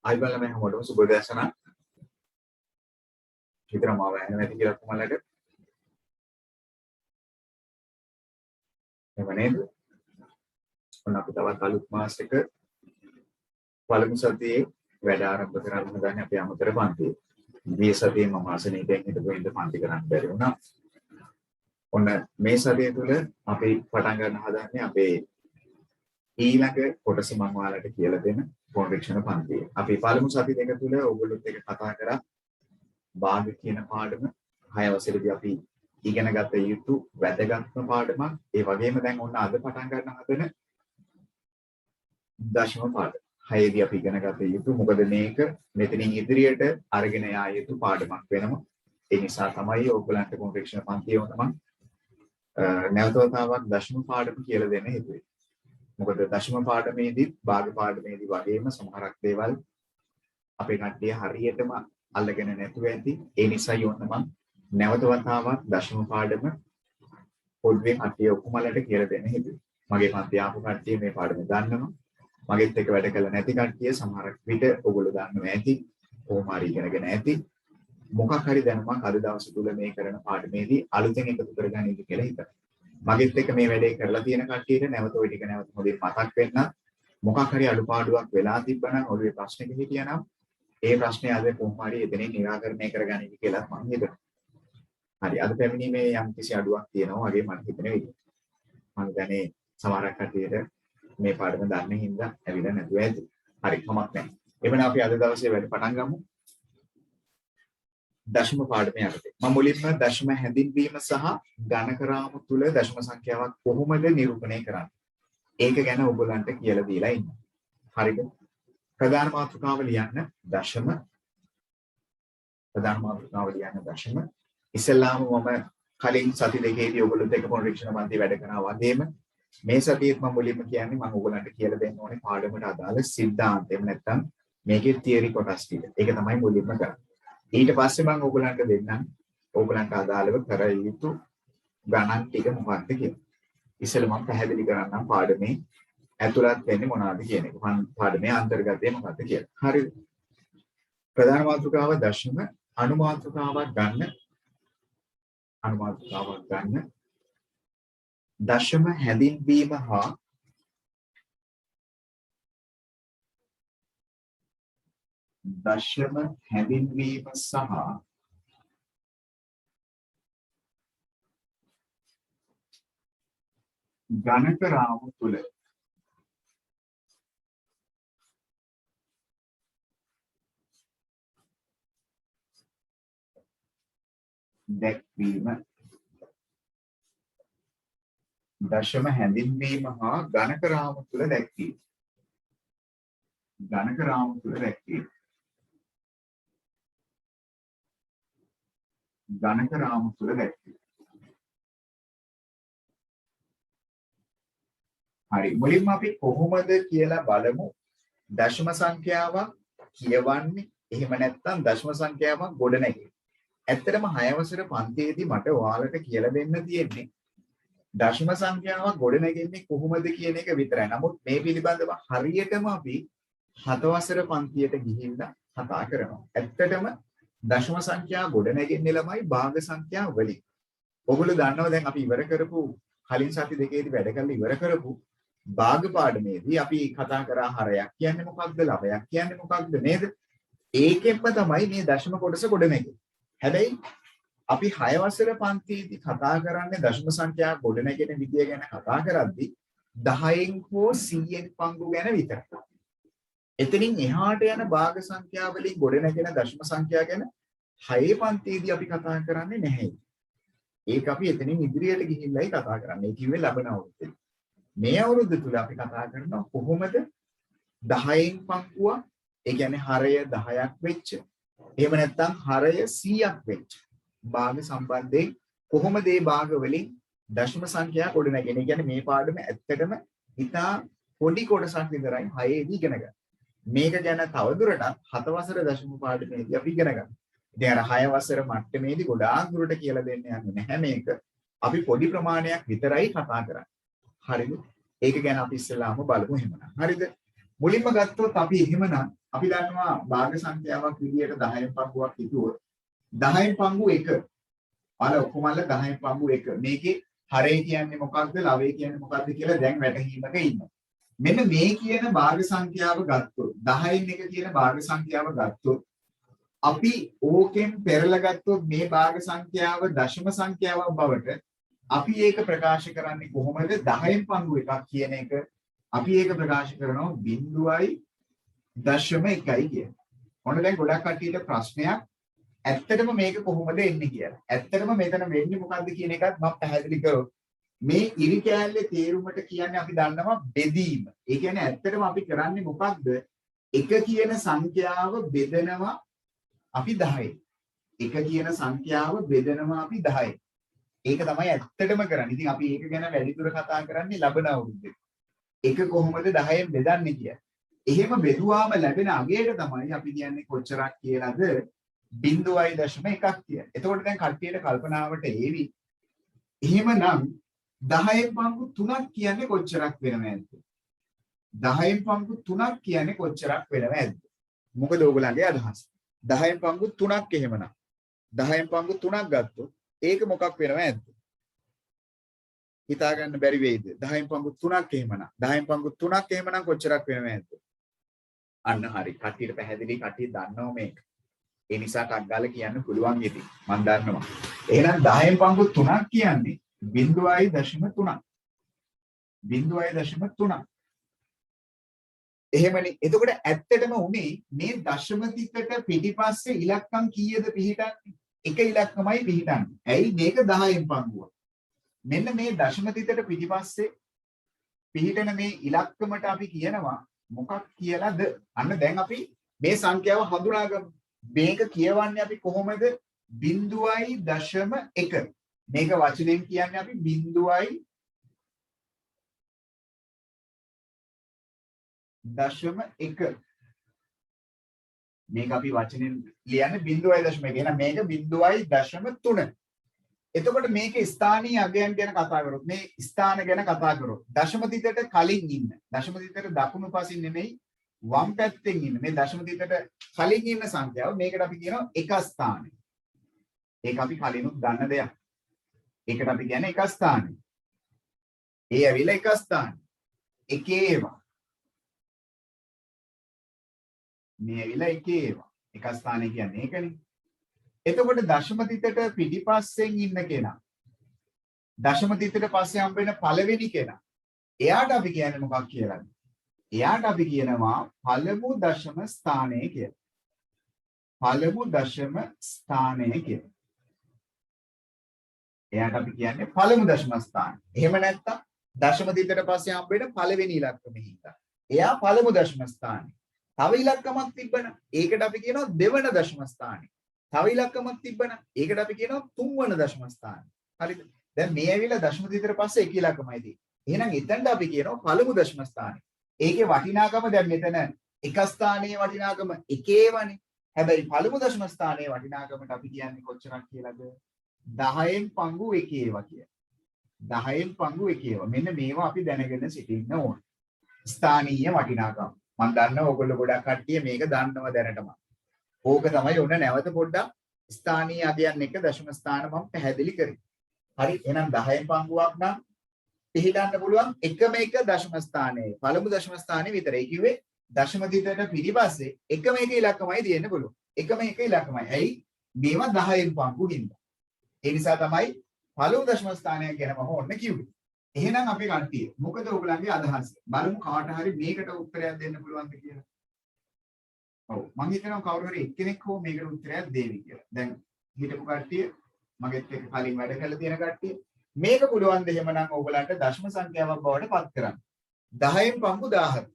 ආයිබල මම හැමෝටම සුබ දැසන විතරම ආවම නැති කියලා කොහමලට එහෙම නේද? ඔන්න අපි තවත් අලුත් මාස එක පළමු සතියේ වැඩ ආරම්භ කරන්න හදන්නේ අපේ අමතර පන්තියේ. මේ සතියේ මම ආසනීයෙන් හිටපු ඉඳ පන්ති කරන්න බැරි වුණා. ඔන්න මේ සතිය තුළ අපි පටන් ගන්න හදන්නේ අපේ ඊළඟ කොටස මම ඔයාලට කියලා දෙන පොන්රික්ෂණ පන්තිය. අපි පළමු සති දෙක තුළ ඔයගොල්ලොත් එක්ක කතා කරා භාග කියන පාඩම 6 වසරේදී අපි ඉගෙන ගත යුතු වැදගත්ම පාඩමක්. ඒ වගේම දැන් ඔන්න අද පටන් ගන්න හදන දශම පාඩම. 6 දී අපි ඉගෙන ගත යුතු මොකද මේක මෙතනින් ඉදිරියට අරගෙන යා යුතු පාඩමක් වෙනවා. ඒ නිසා තමයි ඔයගලන්ට පොන්රික්ෂණ පන්තියම තමයි නැවත වතාවක් දශම පාඩම කියලා දෙන්න හිතුවේ. මොකද දශම පාඩමේදී භාග පාඩමේදී වගේම සමහරක් දේවල් අපේ කට්ටිය හරියටම අල්ලගෙන නැතුව ඇති. ඒ නිසා යොන්න මම නැවත වතාවක් දශම පාඩම පොඩ්ඩේ කට්ටිය ඔක්කොමලට කියලා දෙන්න හිතුවේ. මගේ පන්ති ආපු කට්ටිය මේ පාඩම දන්නවා. මගෙත් එක්ක වැඩ කළ නැති කට්ටිය සමහරක් විට ඔයගොල්ලෝ දන්නවා ඇති. කොහොම හරි ඉගෙනගෙන ඇති. මොකක් හරි දැනුමක් අද දවස් තුල මේ කරන පාඩමේදී අලුතෙන් එකතු කරගන්න ඉන්න කියලා හිතනවා. මගෙත් එක්ක මේ වැඩේ කරලා තියෙන කට්ටියට නැවත ওই ටික නැවත හොඳින් මතක් වෙන්න. මොකක් හරි අඩුපාඩුවක් වෙලා තිබ්බනම් ඔළුවේ ප්‍රශ්නක හිටියනම් ඒ ප්‍රශ්නේ අද කොහොම හරි එතනින් निराකරණය කරගන්න කියලා මම හිතනවා. හරි අද පැමිණීමේ යම් කිසි අඩුවක් තියෙනවා වගේ මට හිතෙන විදිහ. මම දැනේ සමහර කට්ටියට මේ පාඩම දන්නේ හින්දා ඇවිල්ලා නැතුව ඇති. හරි කමක් නැහැ. එවන අපි අද දවසේ වැඩ පටන් ගමු. දශම පාඩමේ යටතේ. මම මුලින්ම දශම හැඳින්වීම සහ ගණක රාමු තුල දශම සංඛ්‍යාවක් කොහොමද නිරූපණය කරන්නේ? ඒක ගැන ඔයගොල්ලන්ට කියලා දීලා ඉන්නවා. හරිද? ප්‍රධාන මාතෘකාව ලියන්න දශම. ප්‍රධාන මාතෘකාව ලියන්න දශම. ඉස්සෙල්ලාම මම කලින් සති දෙකේදී ඔයගොල්ලොත් එක්ක පොන්රික්ෂණ පන්ති වැඩ කරනවා වගේම මේ සතියේත් මම මුලින්ම කියන්නේ මම ඔයගොල්ලන්ට කියලා දෙන්න ඕනේ පාඩමට අදාළ સિદ્ધාන්ත. එහෙම නැත්නම් මේකේ තියරි කොටස් ටික. ඒක තමයි මුලින්ම කරන්නේ. ඊට පස්සේ මම ඔයගොල්ලන්ට දෙන්නම් ඔයගොල්ලන්ට අදාළව කර යුතු ගණන් ටික මොකක්ද කියලා. ඉස්සෙල්ලා මම පැහැදිලි කරන්නම් පාඩමේ ඇතුළත් වෙන්නේ මොනවද කියන එක. පාඩමේ අන්තර්ගතය මොකක්ද කියලා. හරිද? ප්‍රධාන මාතෘකාව දශම අනුමාතෘකාවක් ගන්න. අනුමාතෘකාවක් ගන්න. දශම හැඳින්වීම හා දශම හැඳින්වීම සහ ගණක රාමු තුල දැක්වීම. දශම හැඳින්වීම හා ගණක රාමු තුල දැක්වීම. ගණක රාමු තුල දැක්වීම. ගණක රාමු තුල දැක්වීම. හරි මුලින්ම අපි කොහොමද කියලා බලමු. දශම සංඛ්‍යාවක් කියවන්නේ එහෙම නැත්නම් දශම සංඛ්‍යාවක් ගොඩනැගෙන්නේ. ඇත්තටම 6 වසර පන්තියේදී මට ඔයාලට කියලා දෙන්න තියෙන්නේ දශම සංඛ්‍යාවක් ගොඩනැගෙන්නේ කොහොමද කියන එක විතරයි. නමුත් මේ පිළිබඳව හරියටම අපි 7 වසර පන්තියට ගිහිල්ලා කතා කරනවා. ඇත්තටම දශම සංඛ්‍යා ගොඩනැගෙන්නේ ළමයි භාග සංඛ්‍යා වලින්. ඔයගොල්ලෝ දන්නවා දැන් අපි ඉවර කරපු කලින් සති දෙකේදී වැඩ කරලා ඉවර කරපු භාග පාඩමේදී අපි කතා කරා හරයක් කියන්නේ මොකක්ද ලවයක් කියන්නේ මොකක්ද නේද? ඒකෙන්ම තමයි මේ දශම කොටස ගොඩනැගෙන්නේ. හැබැයි අපි 6 වසර පන්තියේදී කතා කරන්නේ දශම සංඛ්‍යා ගොඩනැගෙන විදිය ගැන කතා කරද්දී 10න් හෝ 100න් පංගු ගැන විතරයි. එතනින් එහාට යන භාග සංඛ්‍යා වලින් ගොඩනැගෙන දශම සංඛ්‍යා ගැන 6 පන්තියේදී අපි කතා කරන්නේ නැහැ. ඒක අපි එතනින් ඉදිරියට ගිහිල්ලායි කතා කරන්නේ. ඒ කිව්වේ ලබන අවුරුද්දේ. මේ අවුරුද්ද තුල අපි කතා කරනවා කොහොමද 10න් පංගුව, ඒ කියන්නේ හරය 10ක් වෙච්ච, එහෙම නැත්නම් හරය 100ක් වෙච්ච භාග සම්බන්ධයෙන් කොහොමද මේ භාග වලින් දශම සංඛ්‍යා ගොඩනැගෙන්නේ. ඒ කියන්නේ මේ පාඩම ඇත්තටම ඉතා පොඩි කොටසක් විතරයි 6 දී ඉගෙන ගන්න. මේක ගැන තවදුරටත් 7 වසර දශම පාඩමේදී අපි ඉගෙන ගන්නවා. ඉතින් අර 6 වසර මට්ටමේදී ගොඩාක් දුරට කියලා දෙන්න යන්නේ නැහැ මේක. අපි පොඩි ප්‍රමාණයක් විතරයි කතා කරන්නේ. හරිද? ඒක ගැන අපි ඉස්සෙල්ලාම බලමු එහෙමනම්. හරිද? මුලින්ම ගත්තොත් අපි එහෙමනම් අපි දන්නවා භාග සංඛ්‍යාවක් විදියට 10න් පංගුවක් හිතුවොත් 10න් පංගු 1. අර ඔක්කොමල්ල 10න් පංගු 1. මේකේ හරය කියන්නේ මොකක්ද ලවය කියන්නේ මොකක්ද කියලා දැන් වැටහීමක ඉන්නවා. මෙන්න මේ කියන භාග සංඛ්‍යාව ගත්තොත් 10න් 1 කියන භාග සංඛ්‍යාව ගත්තොත් අපි ඕකෙන් පෙරලා ගත්තොත් මේ භාග සංඛ්‍යාව දශම සංඛ්‍යාවක් බවට අපි ඒක ප්‍රකාශ කරන්නේ කොහොමද 10න් පංගු එකක් කියන එක අපි ඒක ප්‍රකාශ කරනවා 0.1යි කියන. ඔන්න දැන් ගොඩක් කට්ටියට ප්‍රශ්නයක් ඇත්තටම මේක කොහොමද එන්නේ කියලා. ඇත්තටම මෙතන වෙන්නේ මොකද්ද කියන එකත් මම පැහැදිලි කරොත් මේ ඉරි කෑල්ලේ තේරුමට කියන්නේ අපි දන්නවා බෙදීම. ඒ කියන්නේ ඇත්තටම අපි කරන්නේ මොකක්ද? 1 කියන සංඛ්‍යාව බෙදනවා අපි 10යි. 1 කියන සංඛ්‍යාව බෙදනවා අපි 10යි. ඒක තමයි ඇත්තටම කරන්නේ. ඉතින් අපි ඒක ගැන වැඩිදුර කතා කරන්නේ ලබන අවුරුද්දේ. 1 කොහොමද 10න් බෙදන්නේ කියලා. එහෙම බෙදුවාම ලැබෙන අගයට තමයි අපි කියන්නේ කොච්චරක් කියලාද 0.1 කියලා. එතකොට දැන් කට්ටියට කල්පනාවට ඒවි. එහෙමනම් 10න් පංගු 3ක් කියන්නේ කොච්චරක් වෙනවද? 10න් පංගු 3ක් කියන්නේ කොච්චරක් වෙනවද? මොකද ඕගොල්ලන්ගේ අදහස? 10න් පංගු 3ක් එහෙමනම් 10න් පංගු 3ක් ගත්තොත් ඒක මොකක් වෙනවද? හිතා ගන්න බැරි වෙයිද? 10න් පංගු 3ක් එහෙමනම් 10න් පංගු 3ක් එහෙමනම් කොච්චරක් වෙනවද? අන්න හරි. කට්ටියට පැහැදිලි කට්ටිය දන්නවා මේක. ඒ නිසා ටක් ගාලා කියන්න පුළුවන් ඉතින්. මම දන්නවා. එහෙනම් 10න් පංගු 3ක් කියන්නේ 0.3ක්. 0.3. එහෙමනේ. එතකොට ඇත්තටම උනේ මේ දශම තිතට පිටිපස්සේ ඉලක්කම් කීයද පිහිටන්නේ? එක ඉලක්කමයි පිහිටන්නේ. ඇයි මේක 10න් පංගුව. මෙන්න මේ දශම තිතට පිටිපස්සේ පිහිටන මේ ඉලක්කමට අපි කියනවා මොකක් කියලාද? අන්න දැන් අපි මේ සංඛ්‍යාව හඳුනාගමු. මේක කියවන්නේ අපි කොහොමද? 0.1. මේක වචනෙන් කියන්නේ අපි 0.1. මේක අපි වචනෙන් ලියන්නේ 0.1. එහෙනම් මේක 0.3. එතකොට මේකේ ස්ථානීය අගයන් ගැන කතා කරොත් මේ ස්ථාන ගැන කතා කරොත් දශම තිතට කලින් ඉන්න දශම තිතට දකුණු පසින් නෙමෙයි වම් පැත්තෙන් ඉන්න මේ දශම තිතට කලින් ඉන්න සංඛ්‍යාව මේකට අපි කියනවා එක ස්ථානය. ඒක අපි කලිනුත් දන්න දෙයක්. ඒකට අපි කියන්නේ එක ස්ථානය. ඒ ඇවිල්ලා එක ස්ථානය. එකේවා. මේ ඇවිල්ලා එකේවා. එක ස්ථානය කියන්නේ ඒකනේ. එතකොට දශම තිතට පිටිපස්සෙන් ඉන්න කෙනා දශම තිතට පස්සේ හම්බ වෙන පළවෙනි කෙනා එයාට අපි කියන්නේ මොකක් කියලාද? එයාට අපි කියනවා පළමු දශම ස්ථානය කියලා. පළමු දශම ස්ථානය කියලා. එයාට අපි කියන්නේ පළමු දශම ස්ථානය. එහෙම නැත්නම් දශම තිතට පස්සේ හම්බ වෙන පළවෙනි ඉලක්කම හින්දා එයා පළමු දශම ස්ථානය. තව ඉලක්කමක් තිබ්බනම් ඒකට අපි කියනවා දෙවන දශම ස්ථානය. තව ඉලක්කමක් තිබ්බනම් ඒකට අපි කියනවා තුන්වන දශම ස්ථානය. හරිද? දැන් මේ ඇවිල්ලා දශම තිතට පස්සේ එක ඉලක්කමයි තියෙන්නේ. එහෙනම් එතනට අපි කියනවා පළමු දශම ස්ථානය. ඒකේ වටිනාකම දැන් මෙතන එක ස්ථානයේ වටිනාකම එකේවනේ. හැබැයි පළමු දශම ස්ථානයේ වටිනාකමට අපි කියන්නේ කොච්චරක් කියලාද? 10න් පංගු එකේවා කියලා. 10න් පංගු එකේවා. මෙන්න මේවා අපි දැනගෙන සිටින්න ඕන. ස්ථානීය වටිනාකම. මම දන්නවා ඔයගොල්ලෝ ගොඩක් කට්ටිය මේක දන්නවා දැනටම. ඕක තමයි ඔන්න නැවත පොඩ්ඩක් ස්ථානීය අගයන් එක දශම ස්ථාන මම පැහැදිලි කරේ. හරි එහෙනම් 10න් පංගුවක් නම් පිළිගන්න පුළුවන් එකම එක දශම ස්ථානයේ පළමු දශම ස්ථානයේ විතරයි කිව්වේ දශම තිතට පිටිපස්සේ එකම එක ඉලක්කමයි තියෙන්න පුළුවන්. එකම එක ඉලක්කමයි. ඇයි? මේවා 10න් පංගු හින්දා. ඒ නිසා තමයි පළමු දශම ස්ථානය ගැන මම ඔන්න කිව්වේ. එහෙනම් අපි කට්ටිය මොකද ඔයගලන්ගේ අදහස? බලමු කාට හරි මේකට උත්තරයක් දෙන්න පුළුවන්ද කියලා. ඔව් මම හිතනවා කවුරු හරි එක්කෙනෙක් හෝ මේකට උත්තරයක් දෙවි කියලා. දැන් හිටපු කට්ටිය මගෙත් එක්ක කලින් වැඩ කරලා තියෙන කට්ටිය මේක පුළුවන් ද එහෙමනම් ඕගලන්ට දශම සංඛ්‍යාවක් බවට පත් කරන්න. 10න් පංගු 17.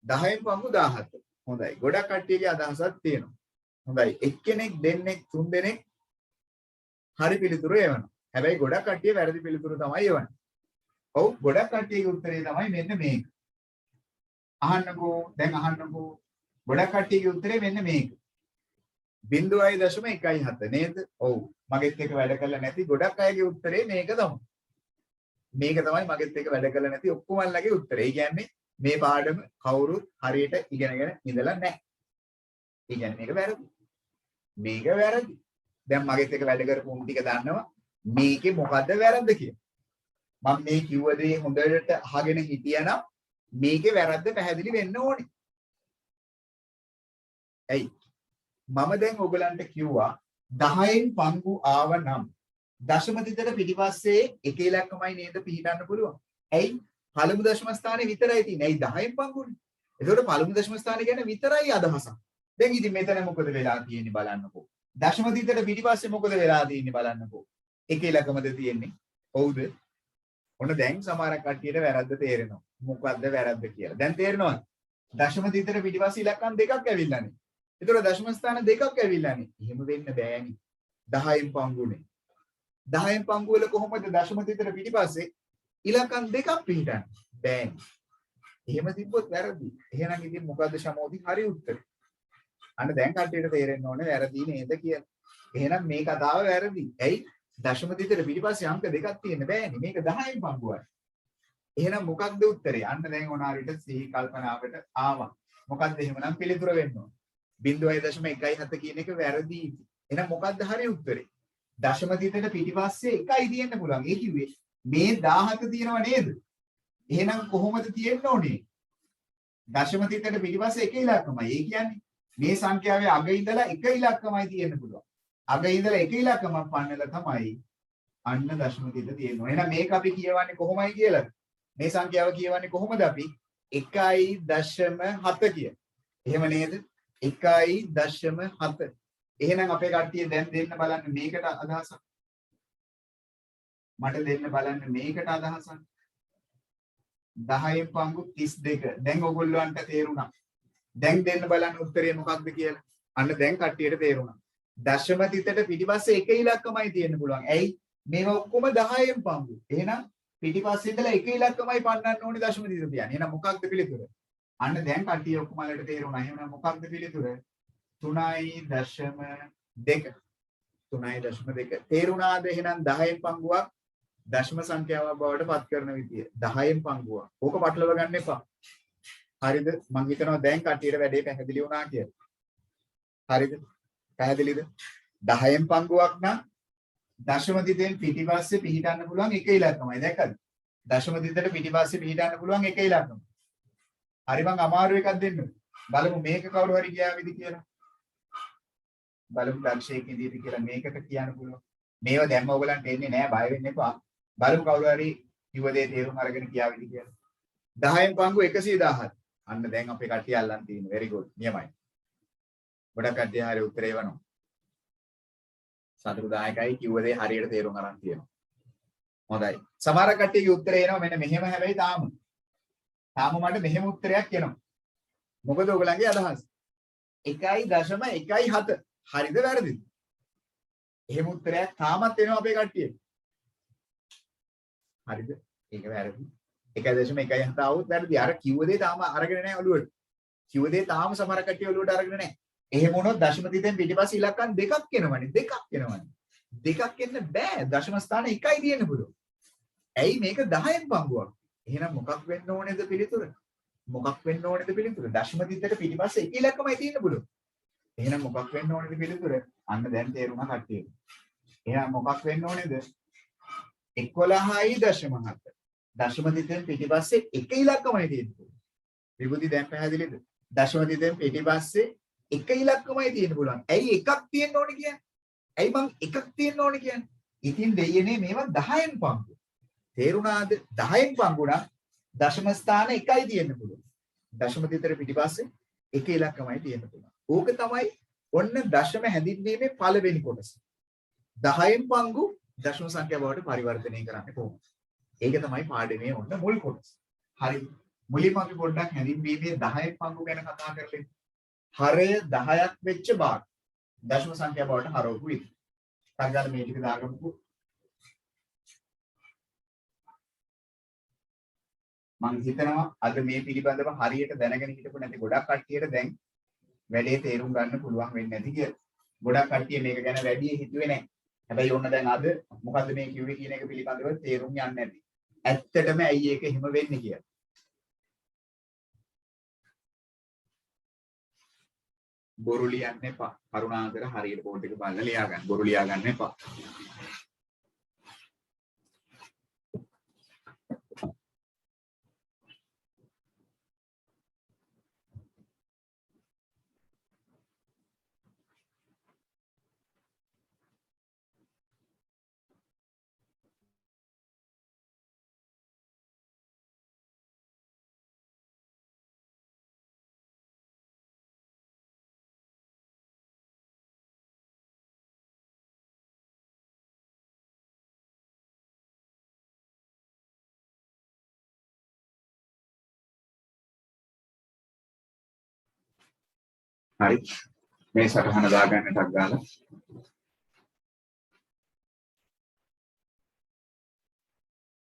10න් පංගු 17. හොඳයි. ගොඩක් කට්ටියගේ අදහසක් තියෙනවා. හොඳයි. එක්කෙනෙක් දෙන්නෙක් තුන් දෙනෙක් හරි පිළිතුරු එවනවා. හැබැයි ගොඩක් කට්ටිය වැරදි පිළිතුරු තමයි එවන්නේ. ඔව් ගොඩක් කට්ටියගේ උත්තරේ තමයි මෙන්න මේක. අහන්නකෝ දැන් අහන්නකෝ ගොඩක් කට්ටියගේ උත්තරේ මෙන්න මේක. 0.17 නේද? ඔව්. මගෙත් එක වැඩ කරලා නැති ගොඩක් අයගේ උත්තරේ මේක තමයි. මේක තමයි මගෙත් එක වැඩ කරලා නැති ඔක්කොමල්ලගේ උත්තරේ. ඒ කියන්නේ මේ පාඩම කවුරුත් හරියට ඉගෙනගෙන ඉඳලා නැහැ. ඒ කියන්නේ මේක වැරදි. මේක වැරදි. දැන් මගෙත් එක වැඩ කරපු උන් ටික දන්නවා මේකේ මොකද්ද වැරද්ද කියලා. මම මේ කිව්ව දේ හොඳට අහගෙන හිටියනම් මේකේ වැරද්ද පැහැදිලි වෙන්න ඕනේ. ඇයි? මම දැන් ඔයගලන්ට කිව්වා 10න් පංගු ආව නම් දශම තිතට පිටිපස්සේ එක ඉලක්කමයි නේද පිහිටන්න පුළුවන්. ඇයි? පළමු දශම ස්ථානේ විතරයි තියෙන්නේ. ඇයි 10න් පංගුනේ? ඒකට පළමු දශම ස්ථානේ ගැන විතරයි අදහසක්. දැන් ඉතින් මෙතන මොකද වෙලා තියෙන්නේ බලන්නකෝ. දශම තිතට පිටිපස්සේ මොකද වෙලා තියෙන්නේ බලන්නකෝ. එක ඉලක්කමද තියෙන්නේ. හවුද? ඔන්න දැන් සමහර කට්ටියට වැරද්ද තේරෙනවා. මොකද්ද වැරද්ද කියලා. දැන් තේරෙනවද? දශම තිතට පිටිපස්සේ ඉලක්කම් දෙකක් ඇවිල්ලානේ. ඒතකොට දශම ස්ථාන දෙකක් ඇවිල්ලානේ. එහෙම වෙන්න බෑනේ. 10න් පංගුනේ. 10න් පංගු වල කොහොමද දශම තිතට පිටිපස්සේ ඉලක්කම් දෙකක් පිහිටන්නේ? බෑනේ. එහෙම තිබ්බොත් වැරදි. එහෙනම් ඉතින් මොකද්ද ශමෝදි හරි උත්තරේ? අන්න දැන් කට්ටියට තේරෙන්න ඕනේ වැරදි නේද කියලා. එහෙනම් මේ කතාව වැරදි. ඇයි? දශම තිතට පිටිපස්සේ අංක දෙකක් තියෙන්න බෑනේ. මේක 10න් පංගුවයි. එහෙනම් මොකක්ද උත්තරේ? අන්න දැන් ඕනාරිට සිහි කල්පනාවට ආවා. මොකද්ද එහෙමනම් පිළිතුර වෙන්න ඕන? 0.17 කියන එක වැරදි. එහෙනම් මොකද්ද හරි උත්තරේ? දශම තිතට පිටිපස්සේ එකයි තියෙන්න පුළුවන්. ඒ කිව්වේ මේ 17 තියෙනව නේද? එහෙනම් කොහොමද තියෙන්න ඕනේ? දශම තිතට පිටිපස්සේ එක ඉලක්කමයි. ඒ කියන්නේ මේ සංඛ්‍යාවේ අග ඉඳලා එක ඉලක්කමයි තියෙන්න පුළුවන්. අග ඉඳලා එක ඉලක්කමක් පන්නලා තමයි අන්න දශම තිත තියෙනවා. එහෙනම් මේක අපි කියවන්නේ කොහොමයි කියලා? මේ සංඛ්‍යාව කියවන්නේ කොහොමද අපි? 1.7 කිය. එහෙම නේද? 1.7. එහෙනම් අපේ කට්ටිය දැන් දෙන්න බලන්න මේකට අදහසක්. මට දෙන්න බලන්න මේකට අදහසක්. 10න් පංගු 32. දැන් ඔයගොල්ලන්ට තේරුණා. දැන් දෙන්න බලන්න උත්තරේ මොකක්ද කියලා. අන්න දැන් කට්ටියට තේරුණා. දශම තිතට පිටිපස්සේ එක ඉලක්කමයි තියෙන්න පුළුවන්. ඇයි? මේවා ඔක්කොම 10න් පංගු. එහෙනම් පිටිපස්සේ ඉඳලා එක ඉලක්කමයි පන්නන්න ඕනේ දශම තිත තියන්නේ. එහෙනම් මොකක්ද පිළිතුර? අන්න දැන් කට්ටිය ඔක්කොම වලට තේරුණා. එහෙනම් මොකක්ද පිළිතුර? 3.2. 3.2. තේරුණාද? එහෙනම් 10න් පංගුවක් දශම සංඛ්‍යාවක් බවට පත් කරන විදිය. 10න් පංගුවක්. ඕක පටලව ගන්න එපා. හරිද? මම හිතනවා දැන් කට්ටියට වැඩේ පැහැදිලි වුණා කියලා. හරිද? පැහැදිලිද? 10න් පංගුවක් නම් දශම තිතෙන් පිටිපස්සේ පිහිටන්න පුළුවන් එක ඉලක්කමයි. දැක්කද? දශම තිතට පිටිපස්සේ පිහිටන්න පුළුවන් එක ඉලක්කම. හරි මං අමාරු එකක් දෙන්න. බලමු මේක කවුරු හරි කියාවිද කියලා. බලමු දක්ෂයෙක් ඉදීද කියලා මේකට කියන්න පුළුවන්. මේව දැම්ම ඔයගලන්ට එන්නේ නැහැ බය වෙන්න එපා. බලමු කවුරු හරි කිව්ව දේ තේරුම් අරගෙන කියාවිද කියලා. 10න් පංගු 117. අන්න දැන් අපේ කට්ටිය අල්ලන් තියෙන්නේ. very good. නියමයි. ගොඩක් කට්ටිය හරි උත්තරේ එවනවා. සතුටුදායකයි කිව්ව දේ හරියට තේරුම් අරන් තියෙනවා. හොඳයි. සමහර කට්ටියගේ උත්තරේ එනවා මෙන්න මෙහෙම හැබැයි තාම මට මෙහෙම උත්තරයක් එනවා. මොකද ඔයගලගේ අදහස? 1.17. හරිද වැරදිද? එහෙම උත්තරයක් තාමත් එනවා අපේ කට්ටියට. හරිද? ඒක වැරදි. 1.17 આવුත් වැරදි. අර කිව්ව දේ තාම අරගෙන නැහැ ඔළුවට. කිව්ව දේ තාම සමහර කට්ටිය ඔළුවට අරගෙන නැහැ. එහෙම වුණොත් දශම තිතෙන් පිටිපස්සේ ඉලක්කම් දෙකක් එනවනේ. දෙකක් එන්න බෑ. දශම ස්ථාන එකයි තියෙන්න පුළුවන්. ඇයි මේක 10න් පංගුවක්? එහෙනම් මොකක් වෙන්න ඕනේද පිළිතුර? දශම තිතට පිටිපස්සේ එක ඉලක්කමයි තියෙන්න පුළුවන්. එහෙනම් මොකක් වෙන්න ඕනේද පිළිතුර? අන්න දැන් තේරුණා කට්ටියට. එහෙනම් මොකක් වෙන්න ඕනේද? 11.7. දශම තිතෙන් පිටිපස්සේ එක ඉලක්කමයි තියෙන්න පුළුවන්. විභූති දැන් පැහැදිලිද? දශම තිතෙන් පිටිපස්සේ එක ඉලක්කමයි තියෙන්න පුළුවන්. ඇයි එකක් තියෙන්න ඕනේ කියන්නේ? ඇයි මං එකක් තියෙන්න ඕනේ කියන්නේ? ඉතින් දෙයනේ මේවා 10න් පංගු. තේරුණාද? 10න් පංගු නම් දශම ස්ථාන එකයි තියෙන්න පුළුවන්. දශම තිතට පිටිපස්සේ එක ඉලක්කමයි තියෙන්න පුළුවන්. ඕක තමයි ඔන්න දශම හැඳින්වීමේ පළවෙනි කොටස. 10න් පංගු දශම සංඛ්‍යා බවට පරිවර්තනය කරන්නේ කොහොමද? ඒක තමයි පාඩමේ ඔන්න මුල් කොටස. හරි. මුලින්ම අපි පොඩ්ඩක් හැඳින්වීමේ 10න් පංගු ගැන කතා කරලා හරය 10ක් වෙච්ච භාග දශම සංඛ්‍යා බවට හරවපු විදිහ. ඊළඟට මේ ටික දාගමුකෝ. මම හිතනවා අද මේ පිළිබඳව හරියට දැනගෙන හිටපු නැති ගොඩක් කට්ටියට දැන් වැඩේ තේරුම් ගන්න පුළුවන් වෙන්නේ නැති කියලා. ගොඩක් කට්ටිය මේක ගැන වැඩි හිතුවේ නැහැ. හැබැයි ඔන්න දැන් අද මොකද්ද මේ කිව්වේ කියන එක පිළිබඳව තේරුම් යන්නේ නැති. ඇත්තටම ඇයි ඒක එහෙම වෙන්නේ කියලා. බොරු ලියන්න එපා. කරුණාකර හරියට බෝඩ් එක බලලා ලියා ගන්න. බොරු ලියා ගන්න එපා. හරි. මේ සටහන දාගන්නටක් ගාලා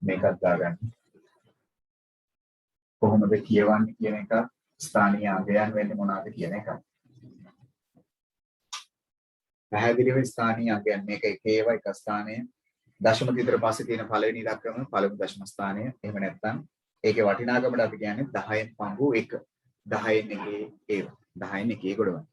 මේකත් දාගන්න. කොහොමද කියවන්නේ කියන එක ස්ථානීය අගයන් වෙන්නේ මොනවාද කියන එක. පැහැදිලිව ස්ථානීය අගයන් මේක එක ඒවා එක ස්ථානය. දශම විතර පස්සේ තියෙන පළවෙනි ඉලක්කම පළමු දශම ස්ථානය. එහෙම නැත්නම් ඒකේ වටිනාකමට අපි කියන්නේ 10න් පංගු 1. 10න් එකේ ඒවා. 10න් එකේ ගොඩවල්.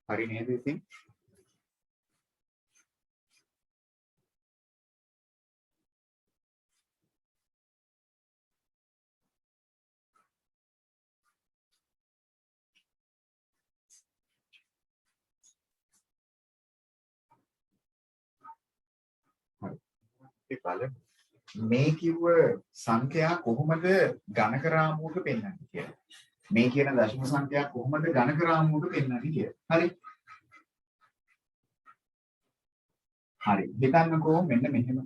හරි නේද ඉතින්? හරි. බලන්න. මේ කිව්ව සංඛ්‍යා කොහොමද ගණක රාමුවක පෙන්වන්නේ කියලා. මේ කියන දශම සංඛ්‍යා කොහොමද ගණක රාමුවක පෙන්වන්නේ කියලා. හරි. හරි. හිතන්නකෝ මෙන්න මෙහෙම.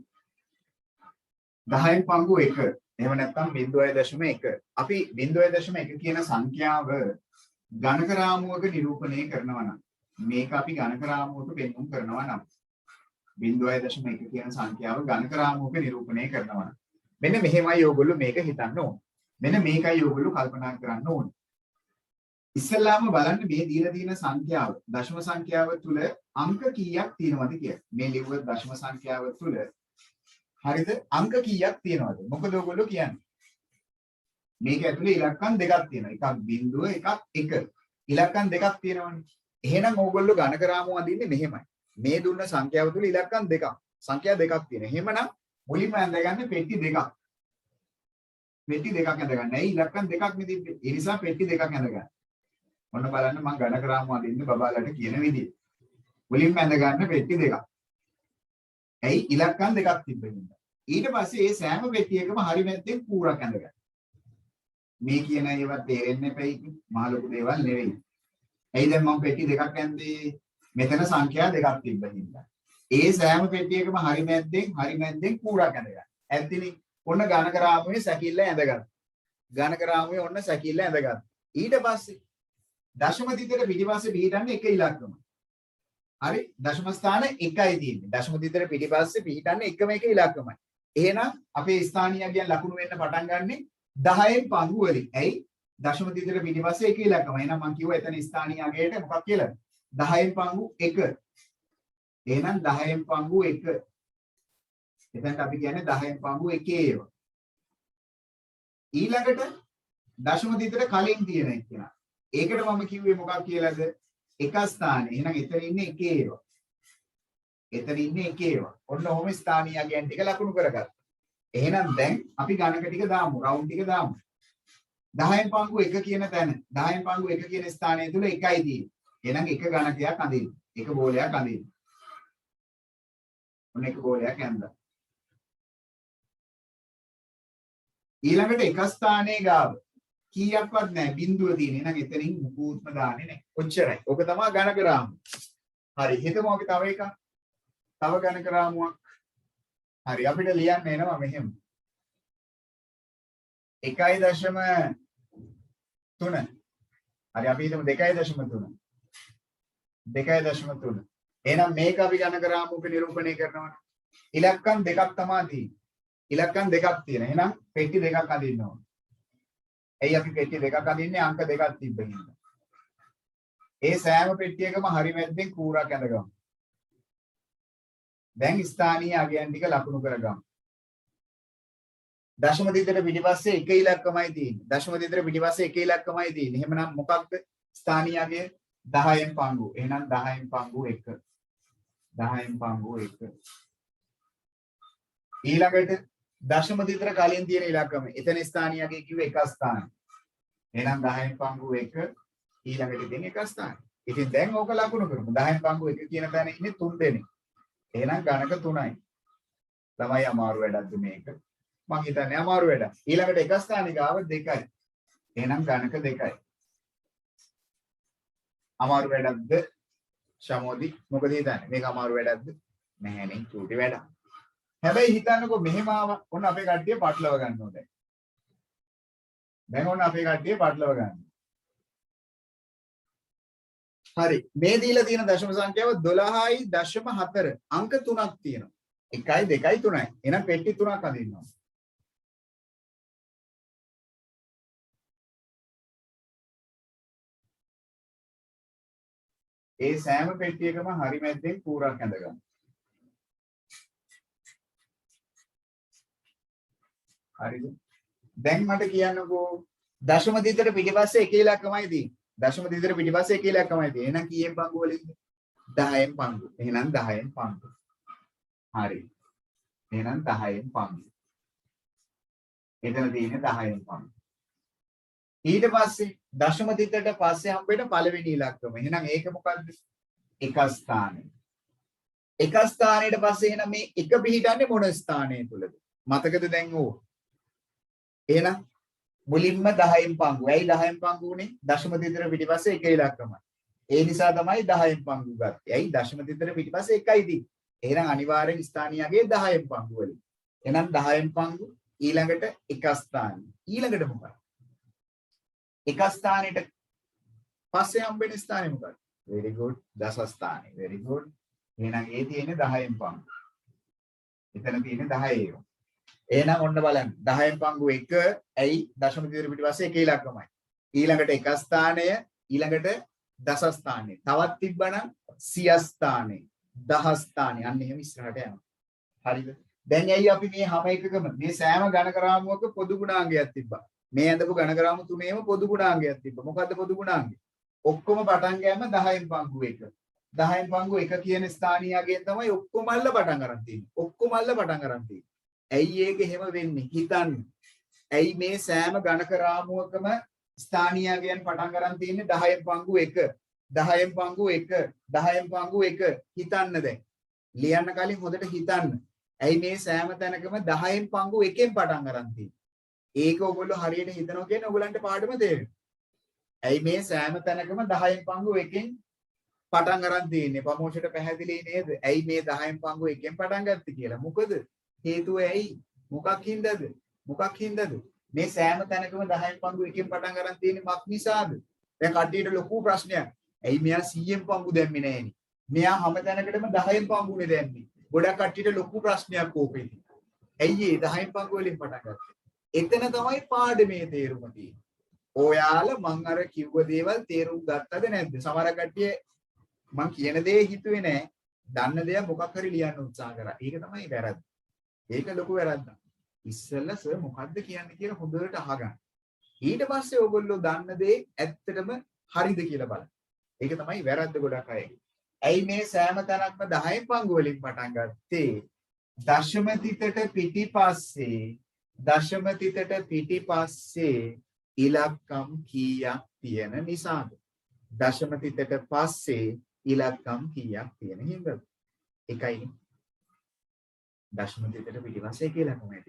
10න් පංගු 1. එහෙම නැත්නම් 0.1. අපි 0.1 කියන සංඛ්‍යාව ගණක රාමුවක නිරූපණය කරනවා නම් මේක අපි ගණක රාමුවක පෙන්වුම් කරනවා නම් 0.1 කියන සංඛ්‍යාව ගණක රාමුවක නිරූපණය කරනවා නම් මෙන්න මෙහෙමයි ඔයගොල්ලෝ මේක හිතන්න ඕන. මෙන්න මේකයි ඔයගොල්ලෝ කල්පනා කරන්න ඕන. ඉස්සෙල්ලාම බලන්න මේ දීලා තියෙන සංඛ්‍යාව දශම සංඛ්‍යාව තුල අංක කීයක් තියෙනවද කියලා. මේ ලිව්ව දශම සංඛ්‍යාව තුල හරිද අංක කීයක් තියෙනවද? මොකද ඔයගොල්ලෝ කියන්නේ? මේක ඇතුලේ ඉලක්කම් දෙකක් තියෙනවා. එකක් බිංදුව එකක් 1. ඉලක්කම් දෙකක් තියෙනවනේ. එහෙනම් ඕගොල්ලෝ ගණක රාමුව අඳින්නේ මෙහෙමයි. මේ දුන්න සංඛ්‍යාව තුල ඉලක්කම් දෙකක්. සංඛ්‍යා දෙකක් තියෙනවා. එහෙමනම් මුලින්ම ඇඳගන්න පෙට්ටි දෙකක්. පෙට්ටි දෙකක් ඇඳගන්න. ඇයි ඉලක්කම් දෙකක් නෙදින්නේ? ඒ නිසා පෙට්ටි දෙකක් ඇඳගන්න. ඔන්න බලන්න මම ගණක රාමුව අඳින්නේ බබාලට කියන විදිහ. මුලින්ම ඇඳගන්න පෙට්ටි දෙකක්. ඇයි ඉලක්කම් දෙකක් තිබෙන්නේ. ඊට පස්සේ මේ සෑම පෙට්ටියකම හරි මැද්දෙන් කූරක් ඇඳගන්න. මේ කියන ඒවා තේරෙන්නේ නැපෙයි මහ ලොකු දේවල් නෙවෙයි. ඇයි දැන් මම පෙට්ටි දෙකක් ඇඳේ මෙතන සංඛ්‍යා දෙකක් තිබ්බ හින්දා. ඒ සෑම පෙට්ටියකම හරි මැද්දෙන් කූරක් ඇඳගන්න. ඇත්තනේ ඔන්න ගණක රාමුවේ සැකිල්ල ඇඳගන්න. ගණක රාමුවේ ඔන්න සැකිල්ල ඇඳගන්න. ඊට පස්සේ දශම තිතර පිටිපස්සේ පිටින්නේ එක ඉලක්කම. හරි දශම ස්ථාන එකයි තියෙන්නේ. දශම තිතර පිටිපස්සේ පිටින්නේ එකම එක ඉලක්කමයි. එහෙනම් අපේ ස්ථානීයයන් ලකුණු වෙන්න පටන් ගන්නෙ 10න් පංගු වලින්. ඇයි? දශම තිතර පිටිපස්සේ එක ඉලක්කම. එහෙනම් මම කිව්වා එතන ස්ථානීය අගයට මොකක් කියලා? 10න් පංගු 1. එහෙනම් 10න් පංගු 1. එතනට අපි කියන්නේ 10න් පංගු 1 ඒවා. ඊළඟට දශම දිතට කලින් තියෙන එක කියනවා. ඒකට මම කිව්වේ මොකක් කියලාද? එක ස්ථානේ. එහෙනම් එතන ඉන්නේ 1 ඒවා. එතන ඉන්නේ 1 ඒවා. ඔන්න ඔහොම ස්ථානීය අගයන් ටික ලකුණු කරගත්තා. එහෙනම් දැන් අපි ගණක ටික දාමු. රවුන්ඩ් ටික දාමු. 10න් පංගු 1 කියන තැන 10න් පංගු 1 කියන ස්ථානය තුල 1යි තියෙන්නේ. එහෙනම් එක ගණකයක් අඳින්න. එක බෝලයක් අඳින්න. ඔන්න එක බෝලයක් ඇඳලා. ඊළඟට එක ස්ථානයේ ගාව කීයක්වත් නැහැ බිඳුව තියෙන්නේ. එහෙනම් එතනින් මුකුත්ම දාන්නේ නැහැ. ඔච්චරයි. ඔක තමයි ගණක රාමුව. හරි. හිතමු අපි තව එකක්. තව ගණක රාමුවක්. හරි. අපිට ලියන්න එනවා මෙහෙම. 1.3 හරි අපි හිතමු 2.3 2.3 එහෙනම් මේක අපි ගණක රාමුවක නිරූපණය කරනවා ඉලක්කම් දෙකක් තමයි තියෙන්නේ ඉලක්කම් දෙකක් තියෙන එහෙනම් පෙට්ටි දෙකක් අඳින්න ඕන එයි අපි පෙට්ටි දෙකක් අඳින්නේ අංක දෙකක් තිබ්බ හින්දා ඒ සෑම පෙට්ටියකම හරි මැද්දෙන් කූරක් ඇඳගමු දැන් ස්ථානීය අගයන් ටික ලකුණු කරගමු දශම දිතට පිටිපස්සේ එක ඉලක්කමයි තියෙන්නේ. දශම දිතට පිටිපස්සේ එක ඉලක්කමයි තියෙන්නේ. එහෙමනම් මොකක්ද? ස්ථානීය අගය 10න් පංගු. එහෙනම් 10න් පංගු 1. 10න් පංගු 1. ඊළඟට දශම දිතට කලින් තියෙන ඉලක්කම. එතන ස්ථානීය අගය කිව්වේ එක ස්ථානයි. එහෙනම් 10න් පංගු 1 ඊළඟට තියෙන එක ස්ථානයි. ඉතින් දැන් ඕක ලකුණු කරමු. 10න් පංගු 1 කියන තැන ඉන්නේ 3 දෙනෙක්. එහෙනම් ගණක 3යි. ළමයි අමාරු වැඩක්ද මේක? මං හිතන්නේ අමාරු වැඩ. ඊළඟට එක ස්ථානික ආව 2යි. එහෙනම් ගණක 2යි. අමාරු වැඩක්ද? ශමෝදි මොකද හිතන්නේ? මේක අමාරු වැඩක්ද? නැහැනේ චූටි වැඩක්. හැබැයි හිතන්නකෝ මෙහෙම ආව ඔන්න අපේ කට්ටිය පටලව ගන්න ඕනේ. දැන් ඔන්න අපේ කට්ටිය පටලව ගන්න. හරි. මේ දීලා තියෙන දශම සංඛ්‍යාව 12.4 අංක 3ක් තියෙනවා. 1යි 2යි 3යි. එහෙනම් පෙට්ටි 3ක් අඳින්න ඕනේ. ඒ සෑම පෙට්ටියකම හරි මැද්දෙන් කූරක් ඇඳගන්න. හරිද? දැන් මට කියන්නකෝ දශම දිතට පිටිපස්සේ එක ඉලක්කමයි තියෙන්නේ. දශම දිතට පිටිපස්සේ එක ඉලක්කමයි තියෙන්නේ. එහෙනම් කීයෙන් පංගු වලින්ද? 10න් පංගු. එහෙනම් 10න් පංගු. හරි. එහෙනම් 10න් පංගු. එතන තියෙන්නේ 10න් පංගු. ඊට පස්සේ දශම දිතට පස්සේ හම්බෙන්න පළවෙනි ඉලක්කම. එහෙනම් ඒක මොකද්ද? එක ස්ථානය. එක ස්ථානයට පස්සේ එහෙනම් මේ එක පිහිටන්නේ මොන ස්ථානයේ තුලද? මතකද දැන් ඕක? එහෙනම් මුලින්ම 10න් පංගු. ඇයි 10න් පංගු උනේ? දශම දිතට පිටිපස්සේ එක ඉලක්කමයි. ඒ නිසා තමයි 10න් පංගු ගත්තේ. ඇයි දශම දිතට පිටිපස්සේ එකයි තියෙන්නේ. එහෙනම් අනිවාර්යෙන් ස්ථානීයගේ 10න් පංගු වලින්. එහෙනම් 10න් පංගු ඊළඟට එක ස්ථානය. ඊළඟට මොකක්ද? එක ස්ථානෙට පස්සේ හම්බෙන ස්ථානේ මොකක්ද? very good දස ස්ථානේ. very good. එහෙනම් ඒ තියෙන්නේ 10න් පංගු. එතන තියෙන්නේ 10 ඒවා. එහෙනම් ඔන්න බලන්න 10න් පංගු 1 ඇයි දශම දිතට පිටිපස්සේ එක ඉලක්කමයි. ඊළඟට එක ස්ථානය ඊළඟට දස ස්ථානේ. තවත් තිබ්බනම් සිය ස්ථානේ. දහ ස්ථානේ. අන්න එහෙම ඉස්සරහට යනවා. හරිද? දැන් ඇයි අපි මේ හැම එකකම මේ සෑම ගණක රාමුවක පොදු ගුණාංගයක් තිබ්බා. මේ ඇඳපු ගණක රාමු තුනේම පොදු ගුණාංගයක් තිබ්බා. මොකද්ද පොදු ගුණාංගය? ඔක්කොම පටන් ගෑම 10න් පංගු 1. 10න් පංගු 1 කියන ස්ථානීයයෙන් තමයි ඔක්කොමල්ල පටන් අරන් තියෙන්නේ. ඔක්කොමල්ල පටන් අරන් තියෙන්නේ. ඇයි ඒක එහෙම වෙන්නේ? හිතන්න. ඇයි මේ සෑම ගණක රාමුවකම ස්ථානීයයෙන් පටන් අරන් තියෙන්නේ 10න් පංගු 1. 10න් පංගු 1. 10න් පංගු 1. හිතන්න දැන්. ලියන්න කලින් හොඳට හිතන්න. ඇයි මේ සෑම තැනකම 10න් පංගු 1ෙන් පටන් අරන් තියෙන්නේ? ඒක ඔයගොල්ලෝ හරියට හිතනවා කියන්නේ ඔයගලන්ට පාඩම තේරෙනවා. ඇයි මේ සෑම තැනකම 10න් පංගු 1ෙන් පටන් අරන් තියෙන්නේ? ප්‍රමෝෂයට පැහැදිලි නේද? ඇයි මේ 10න් පංගු 1ෙන් පටන් ගත්තේ කියලා? මොකද? හේතුව ඇයි? මොකක් හින්දාද? මොකක් හින්දාද? මේ සෑම තැනකම 10න් පංගු 1ෙන් පටන් අරන් තියෙන්නේ මක් නිසාද? දැන් කට්ටියට ලොකු ප්‍රශ්නයක්. ඇයි මෙයා 100න් පංගු දැම්මේ නැහෙනි? මෙයා හැම තැනකටම 10න් පංගුනේ දැම්මේ. ගොඩක් කට්ටියට ලොකු ප්‍රශ්නයක් ඕකෙදි. ඇයි ඒ 10න් පංගු වලින් පටන් ගත්තේ? එතන තමයි පාඩමේ තේරුම තියෙන්නේ. ඔයාලා මං අර කිව්ව දේවල් තේරුම් ගත්තද නැද්ද? සමහර කට්ටිය මං කියන දේ හිතුවේ නෑ. දන්න දේ මොකක් හරි ලියන්න උත්සාහ කරා. ඒක තමයි වැරද්ද. ඒක ලොකු වැරද්දක්. ඉස්සෙල්ලා සර් මොකද්ද කියන්නේ කියලා හොඳට අහගන්න. ඊට පස්සේ ඔයගොල්ලෝ දන්න දේ ඇත්තටම හරිද කියලා බලන්න. ඒක තමයි වැරද්ද ගොඩක් අයගේ. ඇයි මේ සෑම තැනක්ම 10 පංගු වලින් පටන් ගත්තේ? දශම තිතට පිටිපස්සේ ඉලක්කම් කීයක් තියෙන නිසාද? දශම තිතට පස්සේ ඉලක්කම් කීයක් තියෙන හින්දාද? එකයි. දශම තිතට පිටිපස්සේ කියලා කොහොමද?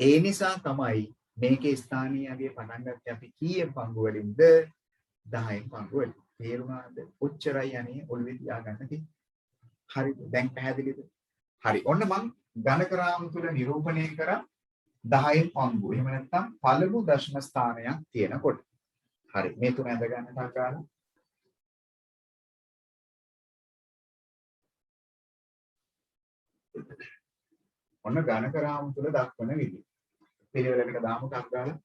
ඒ නිසා තමයි මේකේ ස්ථානීය අගය පටන් ගත්තේ අපි කීයෙන් පංගු වලින්ද? 10න් පංගු වලින්. තේරුණාද? ඔච්චරයි යන්නේ ඔළුවේ තියාගන්න තියෙන්නේ. හරිද? දැන් පැහැදිලිද? හරි. ඔන්න මම ඝනක රාමු තුල නිරූපණය කරා 10න් පංගු. එහෙම නැත්නම් පළමු දශම ස්ථානයක් තියෙනකොට. හරි. මේ තුන ඇඳ ගන්න තාකාලා. ඔන්න ඝනක රාමු තුල දක්වන විදිහ. පිළිවෙලකට දාමු තාකාලා.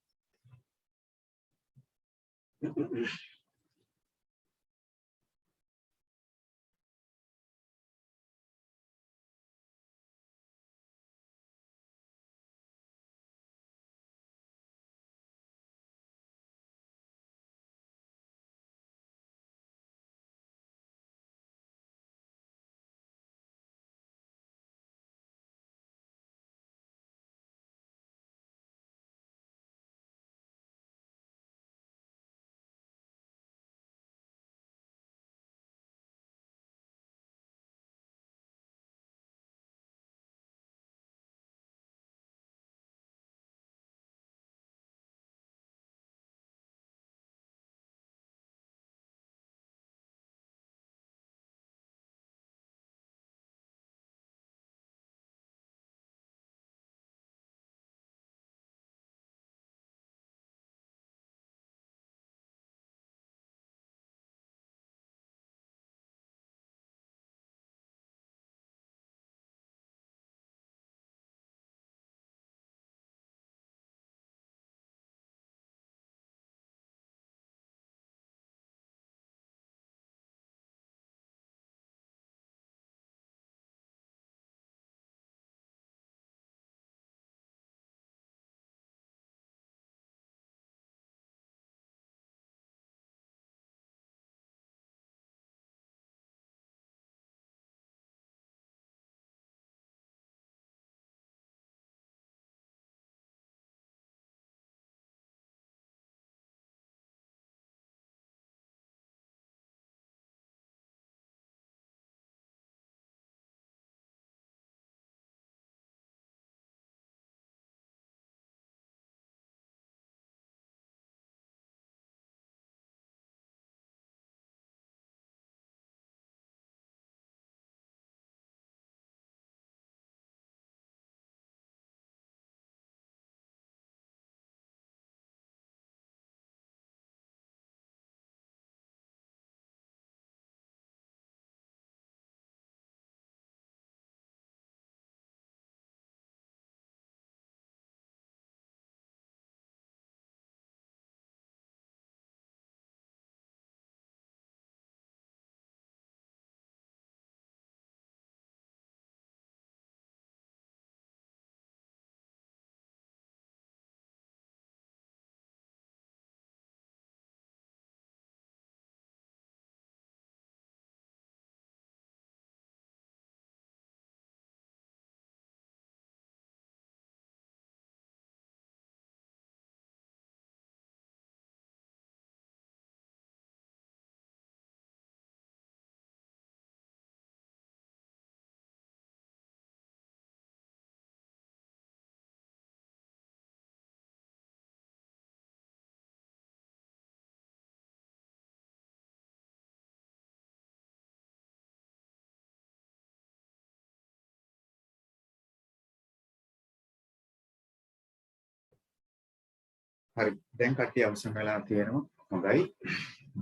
හරි. දැන් කට්ටිය අවසන් වෙලා තියෙනවා. හොඳයි.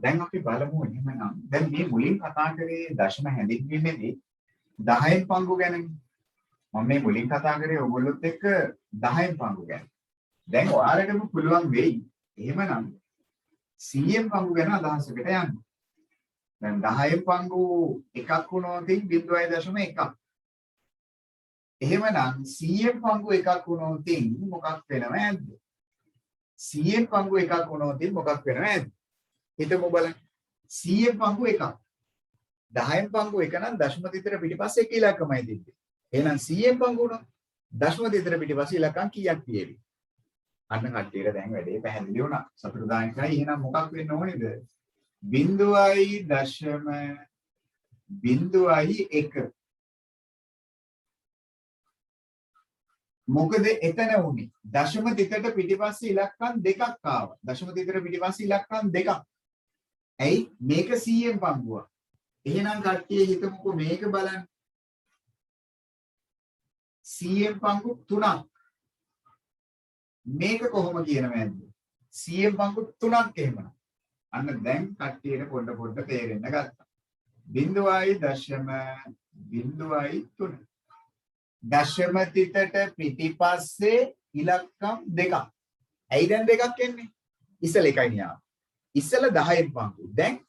දැන් අපි බලමු එහෙමනම්. දැන් මේ මුලින් කතා කරේ දශම හැඳින්වීමේදී 10න් පංගු ගැන. මම මේ මුලින් කතා කරේ ඔයගොල්ලොත් එක්ක 10න් පංගු ගැන. දැන් ඔයාලටම පුළුවන් වෙයි. එහෙමනම් 100න් පංගු ගැන අදහසකට යන්න. දැන් 10න් පංගු එකක් වුණොත් 0.1. එහෙමනම් 100න් පංගු එකක් වුණොත් මොකක් වෙනව ඇද්ද? 100න් පංගු එකක් වුණොත් මොකක් වෙනව ඇද්ද? හිතමු බලන්න. 100න් පංගු එකක්. 10න් පංගු එක නම් දශම තිතර පිටිපස්සේ එක ඉලක්කමයි තිබ්බේ. එහෙනම් 100න් පංගු වුණොත් දශම තිතර පිටිපස්සේ ඉලක්කම් කීයක් තියෙවි? අන්න කට්ටියට දැන් වැඩේ පැහැදිලි වුණා. සතුටුදායකයි. එහෙනම් මොකක් වෙන්න ඕනේද? 0.1 මොකද එතන වුනේ දශම තිතට පිටිපස්සේ ඉලක්කම් දෙකක් ආවා. දශම තිතට පිටිපස්සේ ඉලක්කම් දෙකක්. ඇයි මේක 100න් පංගුවක්. එහෙනම් කට්ටිය හිතමුකෝ මේක බලන්න. 100න් පංගු 3ක්. මේක කොහොම කියනවද? 100න් පංගු 3ක් එහෙමනම්. අන්න දැන් කට්ටියට පොඩ තේරෙන්න ගත්තා. 0.03 දශම තිතට පිටිපස්සේ ඉලක්කම් දෙකක්. ඇයි දැන් දෙකක් එන්නේ? ඉස්සල එකයි න්යා. ඉස්සල 10න් පංගු. දැන්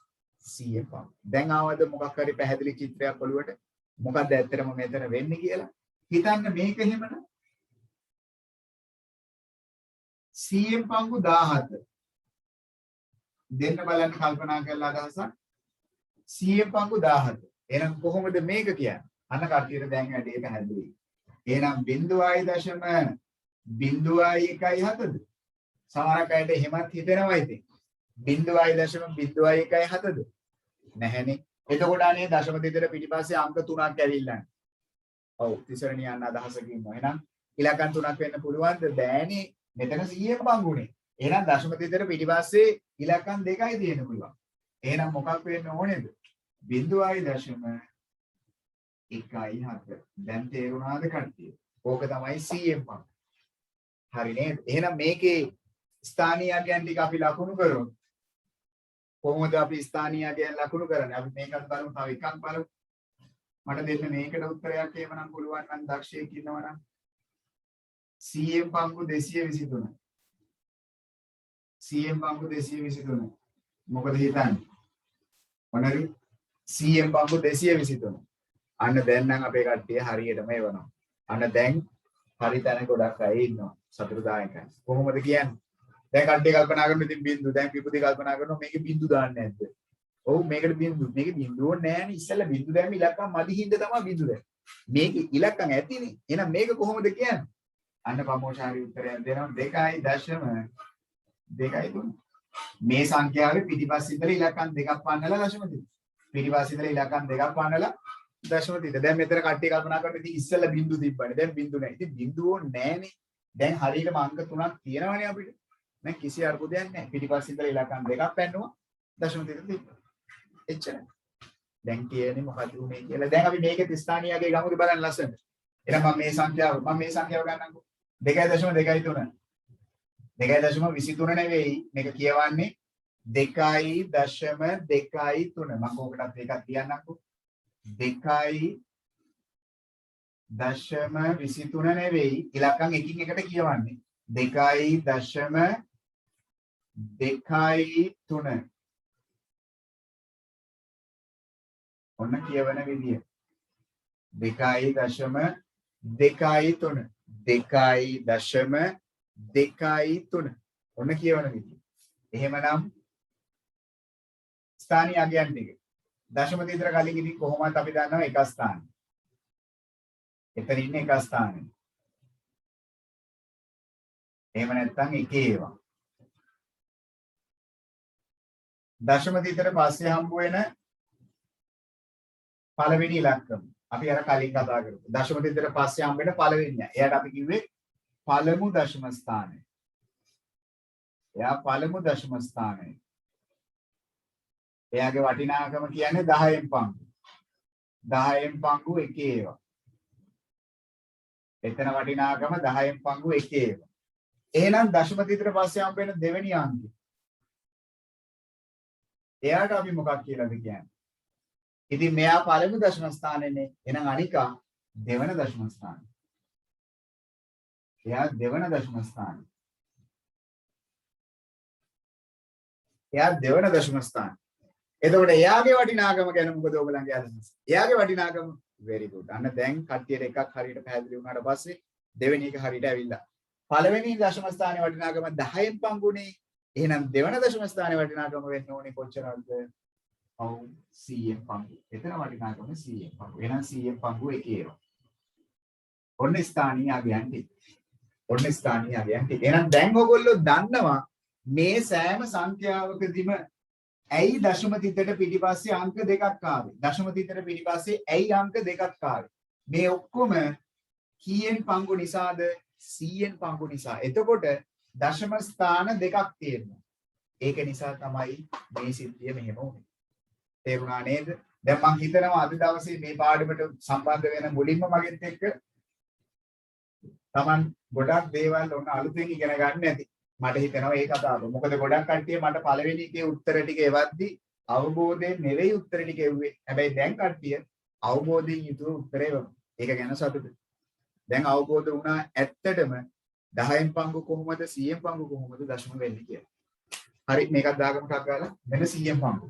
100න් පංගු. දැන් ආවද මොකක් හරි පැහැදිලි චිත්‍රයක් ඔළුවට? මොකක්ද ඇත්තටම මෙතන වෙන්නේ කියලා? හිතන්න මේක එහෙමනම් 100න් පංගු 17. දෙන්න බලන්න කල්පනා කරලා අදහසක්. 100න් පංගු 17. එහෙනම් කොහොමද මේක කියන්නේ? අන්න කට්ටියට දැන් වැඩේ පැහැදිලි. එහෙනම් 0.01ද? සමහරක් අයට එහෙමත් හිතෙනවා ඉතින්. 0.01ද? නැහැනේ. එතකොට අනේ දශම තිතර පිටිපස්සේ අංක 3ක් ඇවිල්ලා. ඔව් තිසරණ යන අදහසකින් ඉන්නවා. එහෙනම් ඉලක්කම් 3ක් වෙන්න පුළුවන්ද? බෑනේ. මෙතන 100න් පංගුනේ. එහෙනම් දශම තිතර පිටිපස්සේ ඉලක්කම් දෙකයි තියෙන්න පුළුවන්. එහෙනම් මොකක් වෙන්න ඕනේද? 0.1 1.7. දැන් තේරුණාද කට්ටිය? ඕක තමයි 100න් පංගු. හරි නේද? එහෙනම් මේකේ ස්ථානීයයන් ටික අපි ලකුණු කරමු. කොහොමද අපි ස්ථානීයයන් ලකුණු කරන්නේ? අපි මේකත් බලමු. තව එකක් බලමු. මට දෙන්න මේකට උත්තරයක් එහෙමනම් පුළුවන් නම් දක්ෂයෙක් ඉන්නවා නම් 100න් පංගු 223. 100න් පංගු 223. මොකද හිතන්නේ? මොනරි 100න් පංගු 223. අන්න දැන් නම් අපේ කට්ටිය හරියටම එවනවා. අන්න දැන් හරි තැන ගොඩක් අය ඉන්නවා. සතුටුදායකයි. කොහොමද කියන්නේ? දැන් කට්ටිය කල්පනා කරනවා ඉතින් බින්දු. දැන් විපුති කල්පනා කරනවා මේකේ බින්දු දාන්නේ නැද්ද? ඔව් මේකට බින්දු. මේකේ බින්දුව නෑනේ. ඉස්සෙල්ලා බින්දු දැම්ම ඉලක්කම් මදි හින්දා තමයි බින්දු දැම්මේ. මේකේ ඉලක්කම් ඇතිනේ. එහෙනම් මේක කොහොමද කියන්නේ? අන්න ප්‍රමෝෂාරි උත්තරයක් දෙනවා 2.2. මේ සංඛ්‍යාවේ පිටිපස්සේ ඉඳලා ඉලක්කම් දෙකක් පන්නලා දශම තිත. පිටිපස්සේ ඉඳලා ඉලක්කම් දෙකක් පන්නලා දශම තිත. දැන් මෙතන කට්ටිය කල්පනා කරනවා ඉතින් ඉස්සෙල්ලා බින්දු තිබ්බනේ. දැන් බින්දු නැහැ. ඉතින් බින්දුව නෑනේ. දැන් හරියටම අංක 3ක් තියෙනවනේ අපිට. දැන් කිසි අර්බුදයක් නැහැ. පිටිපස්සේ ඉඳලා ඉලක්කම් දෙකක් පැන්නුවා. දශම තිත තිබ්බා. එච්චරයි. දැන් කියන්නේ මොකද උනේ කියලා. දැන් අපි මේකේ ස්ථානීයගේ ගමුද බලන්න ලස්සනට. එහෙනම් මම මේ සංඛ්‍යාව ගන්නම්කෝ. 2.23. 2.23 නෙවෙයි මේක කියවන්නේ 2.23. මම ඕකටත් එකක් කියන්නම්කෝ. 2.23 නෙවෙයි ඉලක්කම් එකින් එකට කියවන්නේ. 2.23. ඔන්න කියවන විදිය. 2.23. 2.23. ඔන්න කියවන විදිය. එහෙමනම් ස්ථානීය අගයන් ටික. දශම තිතර කලින් ඉතින් කොහොමද අපි දන්නවා එක ස්ථානයි. එතන ඉන්නේ එක ස්ථානයි. එහෙම නැත්නම් එකේ ඒවා. දශම තිතර පස්සේ හම්බ වෙන පළවෙනි ඉලක්කම. අපි අර කලින් කතා කරමු. දශම තිතර පස්සේ හම්බ වෙන පළවෙනි. එයාට අපි කිව්වේ පළමු දශම ස්ථානය. එයා පළමු දශම ස්ථානය. එයාගේ වටිනාකම කියන්නේ 10න් පංගු. 10න් පංගු එකේ ඒවා. එතන වටිනාකම 10න් පංගු එකේ ඒවා. එහෙනම් දශම තිතර පස්සේ හම්බ වෙන දෙවෙනි අංකය. එයාට අපි මොකක් කියලාද කියන්නේ? ඉතින් මෙයා පළමු දශම ස්ථානයේනේ. එහෙනම් අනිකා දෙවන දශම ස්ථානය. එයා දෙවන දශම ස්ථානය. එයා දෙවන දශම ස්ථානය. එතකොට එයාගේ වටිනාකම ගැන මොකද ඔයගලන්ගේ අදහස? එයාගේ වටිනාකම very good. අන්න දැන් කට්ටියට එකක් හරියට පැහැදිලි වුණාට පස්සේ දෙවෙනි එක හරියට ඇවිල්ලා. පළවෙනි දශම ස්ථානයේ වටිනාකම 10න් පංගුනේ. එහෙනම් දෙවන දශම ස්ථානයේ වටිනාකම වෙන්න ඕනේ කොච්චරද? ඔව් 100න් පංගු. එතන වටිනාකම 100න් පංගු. එහෙනම් 100න් පංගු එකේ එනවා. ඔන්න ස්ථානීය අගයන්ටි. ඔන්න ස්ථානීය අගයන්ටි. එහෙනම් දැන් ඔයගොල්ලෝ දන්නවා මේ සෑම සංඛ්‍යාවකදීම ඇයි දශම තිතට පිටිපස්සේ අංක දෙකක් ආවේ? දශම තිතට පිටිපස්සේ ඇයි අංක දෙකක් ආවේ? මේ ඔක්කොම කීයෙන් පංගු නිසාද? 100න් පංගු නිසා. එතකොට දශම ස්ථාන දෙකක් තියෙනවා. ඒක නිසා තමයි මේ සිද්ධිය මෙහෙම වුනේ. තේරුණා නේද? දැන් මම හිතනවා අද දවසේ මේ පාඩමට සම්බන්ධ වෙන මුලින්ම මගෙත් එක්ක Taman ගොඩක් දේවල් ඔන්න අලුතෙන් ඉගෙන ගන්න ඇති. මට හිතෙනවා ඒ කතාව. මොකද ගොඩක් කට්ටිය මට පළවෙනි එකේ උත්තර ටික එවද්දි අවබෝධයෙන් නෙවෙයි උත්තර ටික එව්වේ. හැබැයි දැන් කට්ටිය අවබෝධයෙන් යුතුව උත්තර එවනවා. ඒක ගැන සතුටුයි. දැන් අවබෝධ වුණා ඇත්තටම 10න් පංගු කොහොමද 100න් පංගු කොහොමද දශම වෙන්නේ කියලා. හරි මේකත් දාගමු ටක් ගාලා. මෙන්න 100න් පංගු.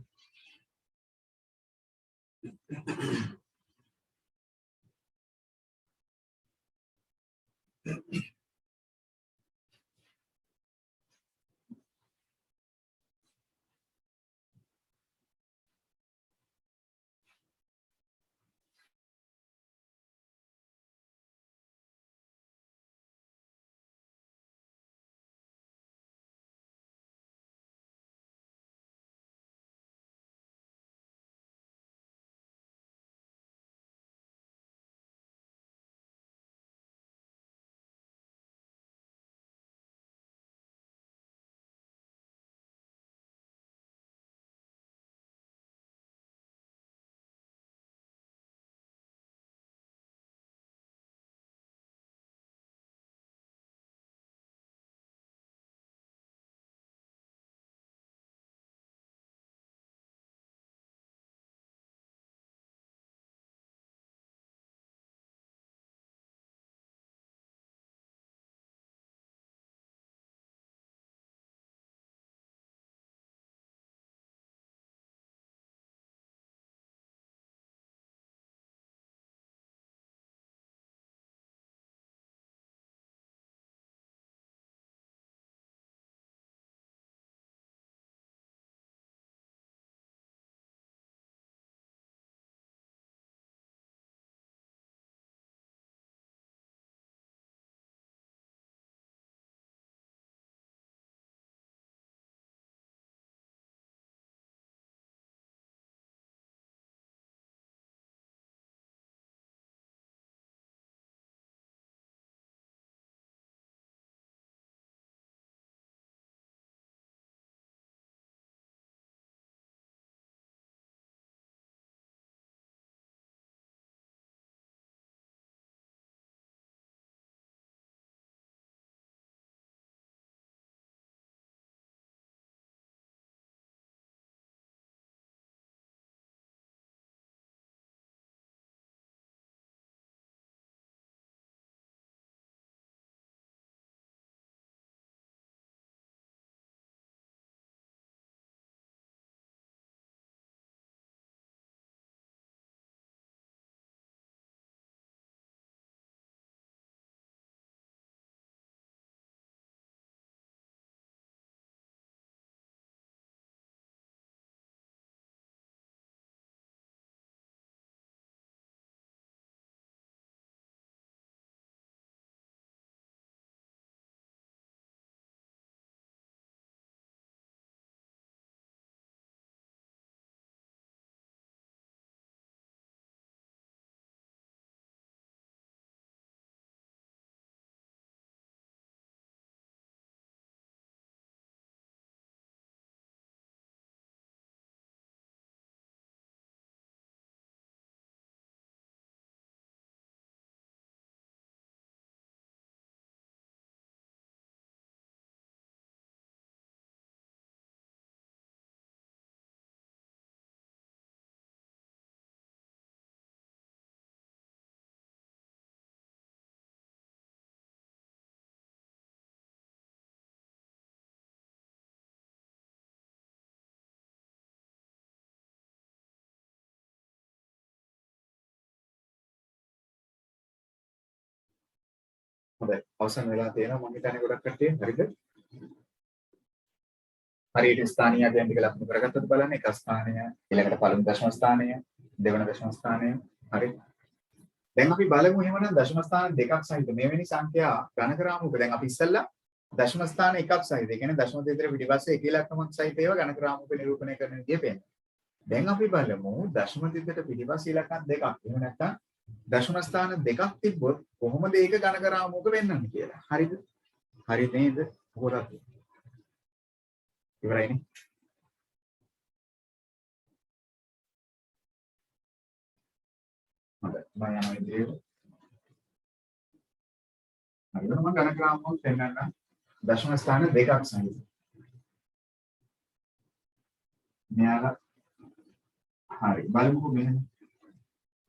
හොඳයි. අවසන් වෙලා තියෙනවා මම හිතන්නේ ගොඩක් කට්ටිය. හරිද? හරියට ස්ථානීය ගැන ටික ලකුණු කරගත්තද බලන්න. එක ස්ථානය, ඊළඟට පළමු දශම ස්ථානය, දෙවන දශම ස්ථානය. හරි. දැන් අපි බලමු එහෙමනම් දශම ස්ථාන දෙකක් සහිත මෙවැනි සංඛ්‍යා ගණක රාමුවක දැන් අපි ඉස්සෙල්ලා දශම ස්ථාන එකක් සහිත. ඒ කියන්නේ දශම දෙතර පිටිපස්සේ එක ඉලක්කමක් සහිත ඒවා ගණක රාමුවක නිරූපණය කරන විදිය පේනවා. දැන් අපි බලමු දශම දෙතර පිටිපස්සේ ඉලක්කම් දෙකක්. එහෙම නැත්නම් දශම ස්ථාන දෙකක් තිබ්බොත් කොහොමද ඒක ගණක රාමුවක වෙන්නන්නේ කියලා. හරිද? හරි නේද? කොහොමද? ඉවරයිනේ. හොඳයි. මම යනවා ඉදිරියට. හරිද? මම ගණක රාමුවක් පෙන්නන්න. දශම ස්ථාන දෙකක් සහිත. මෙයාලා හරි බලමුකෝ මෙහෙම.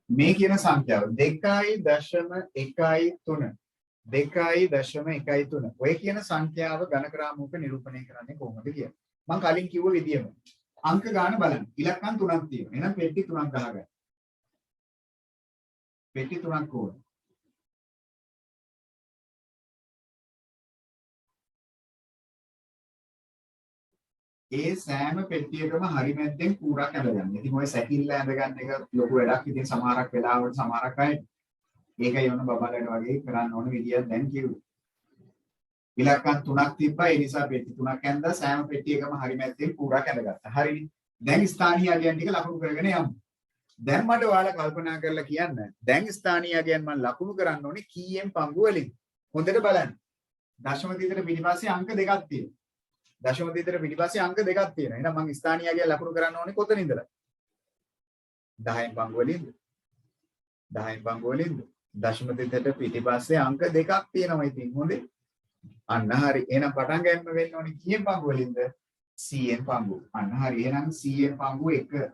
මේ කියන සංඛ්‍යාව 2.1.3 2.1.3 ඔය කියන සංඛ්‍යාව ගණක රාමුවක නිරූපණය කරන්නේ කොහොමද කියලා. මම කලින් කිව්ව විදියම අංක ගාන බලන්න. ඉලක්කම් 3ක් තියෙනවා. එහෙනම් පෙට්ටි 3ක් ගහගන්න. පෙට්ටි 3ක් ඕන. ඒ සෑම පෙට්ටියකම හරි මැද්දෙන් කූරක් ඇඳගන්න. ඉතින් ඔය සැකිල්ල ඇඳගන්න එක ලොකු වැඩක්. ඉතින් සමහරක් වෙලාවට සමහරක් අය ඒක යොන බබලට වගේ කරන්න ඕන විදියක් දැන් කිව්වා. ඉලක්කම් 3ක් තිබ්බා. ඒ නිසා පෙට්ටි 3ක් ඇඳලා සෑම පෙට්ටියකම හරි මැද්දෙන් කූරක් ඇඳගත්තා. හරිනේ. දැන් ස්ථානීය අගයන් ටික ලකුණු කරගෙන යමු. දැන් මට ඔයාලා කල්පනා කරලා කියන්න. දැන් ස්ථානීය අගයන් මම ලකුණු කරන්න ඕනේ කීයෙන් පංගු වලින්. හොඳට බලන්න. දශම දිගට පිටිපස්සේ අංක දෙකක් තියෙනවා. දශම දිගට පිටිපස්සේ අංක දෙකක් තියෙනවා. එහෙනම් මම ස්ථානීය අගයන් ලකුණු කරන්න ඕනේ කොතනින්දද? 10න් පංගු වලින්ද? 10න් පංගු වලින්ද? දශම දිගට පිටිපස්සේ අංක දෙකක් තියෙනවා. ඉතින් හොඳේ. අන්න හරි. එහෙනම් පටන් ගන්න වෙන්න ඕනේ කීයෙන් පංගු වලින්ද? 100න් පංගු. අන්න හරි. එහෙනම් 100න් පංගු 1.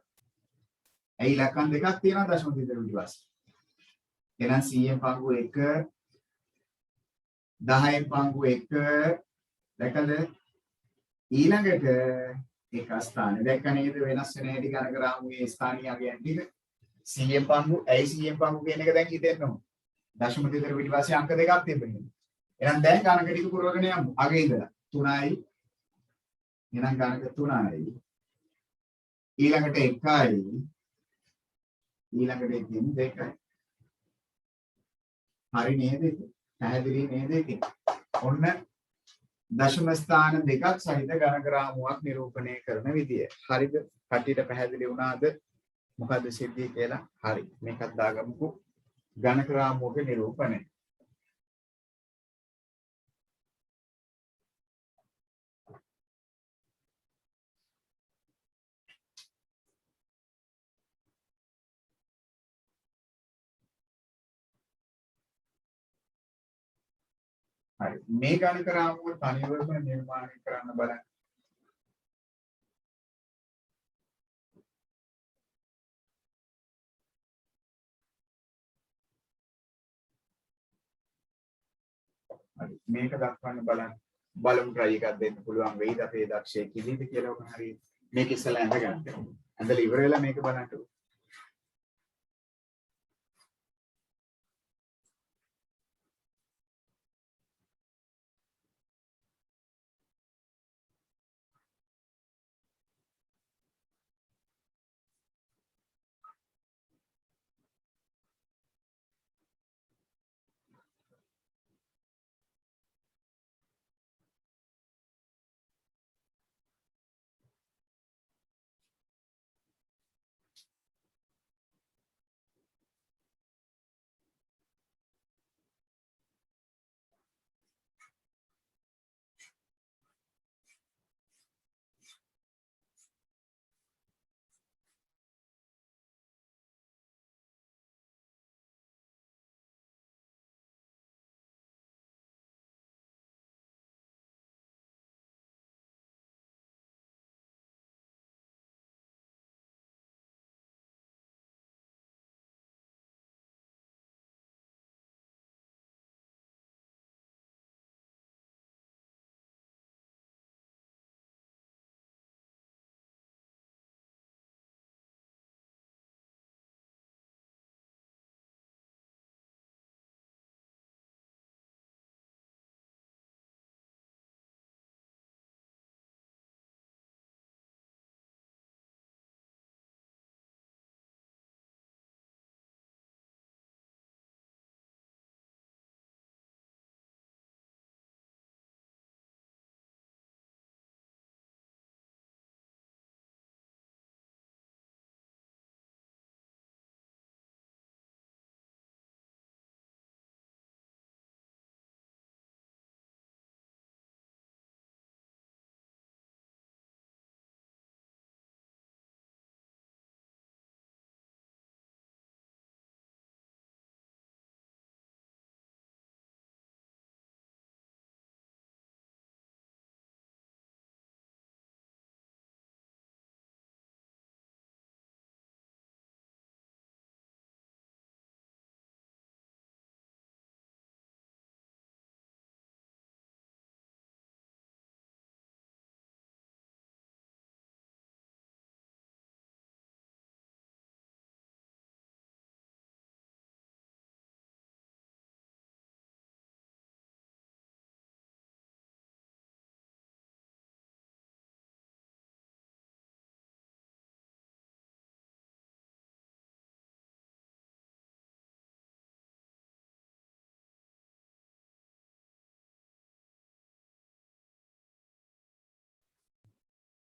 ඇයි ඉලක්කම් දෙකක් තියෙනවා දශම දිගට පිටිපස්සේ. එහෙනම් 100න් පංගු 1 10න් පංගු 1 දැකද ඊළඟට එක ස්ථානේ දැක්ක නේද වෙනස් වෙන හැටි ගණක රාමුවේ ස්ථානීය අගයන් ටික 100න් පංගු ඇයි 100න් පංගු කියන එක දැන් හිතෙන්න ඕන දශම දෙතර පිටිපස්සේ අංක දෙකක් තිබෙනවා එහෙනම් දැන් ගණක ටික පුරවගෙන යමු අගේ ඉඳලා 3යි එහෙනම් ගණක 3යි ඊළඟට 1යි ඊළඟට ඉතින් 2යි හරි නේද පැහැදිලි නේද ඉතින් ඔන්න දශම ස්ථාන දෙකක් සහිත ගණක රාමුවක් නිරූපණය කරන විදිය. හරිද? කටියට පැහැදිලි වුණාද? මොකද්ද සිද්ධිය කියලා? හරි. මේකත් දාගමුකෝ. ගණක රාමුවක නිරූපණය. හරි. මේ ගණක රාමුව තනියම නිර්මාණය කරන්න බලන්න. හරි. මේක දක්වන්න බලන්න. බලමු try එකක් දෙන්න පුළුවන් වෙයිද අපේ දක්ෂයෙක් ඉදීද කියලා ඔක හරි. මේක ඉස්සලා ඇඳ ගන්න. ඇඳලා ඉවර වෙලා මේක බලන්න.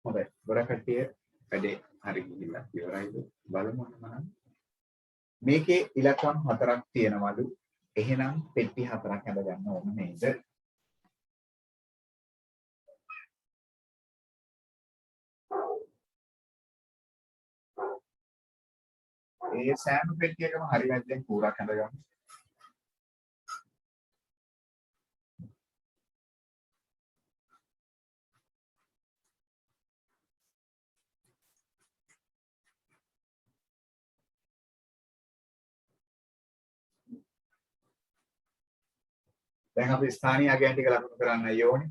හොඳයි. ගොඩක් කට්ටිය වැඩේ හරි ගිහිල්ලා ඉවරයිද? බලමු මම. මේකේ ඉලක්කම් 4ක් තියෙනවලු. එහෙනම් පෙට්ටි 4ක් හැද ගන්න ඕන නේද? ඒ සෑම පෙට්ටියකම හරි වැද්දෙන් කූරක් හැද ගන්න. දැන් අපි ස්ථානීය අගයන් ටික ලකුණු කරන්න ඕනේ.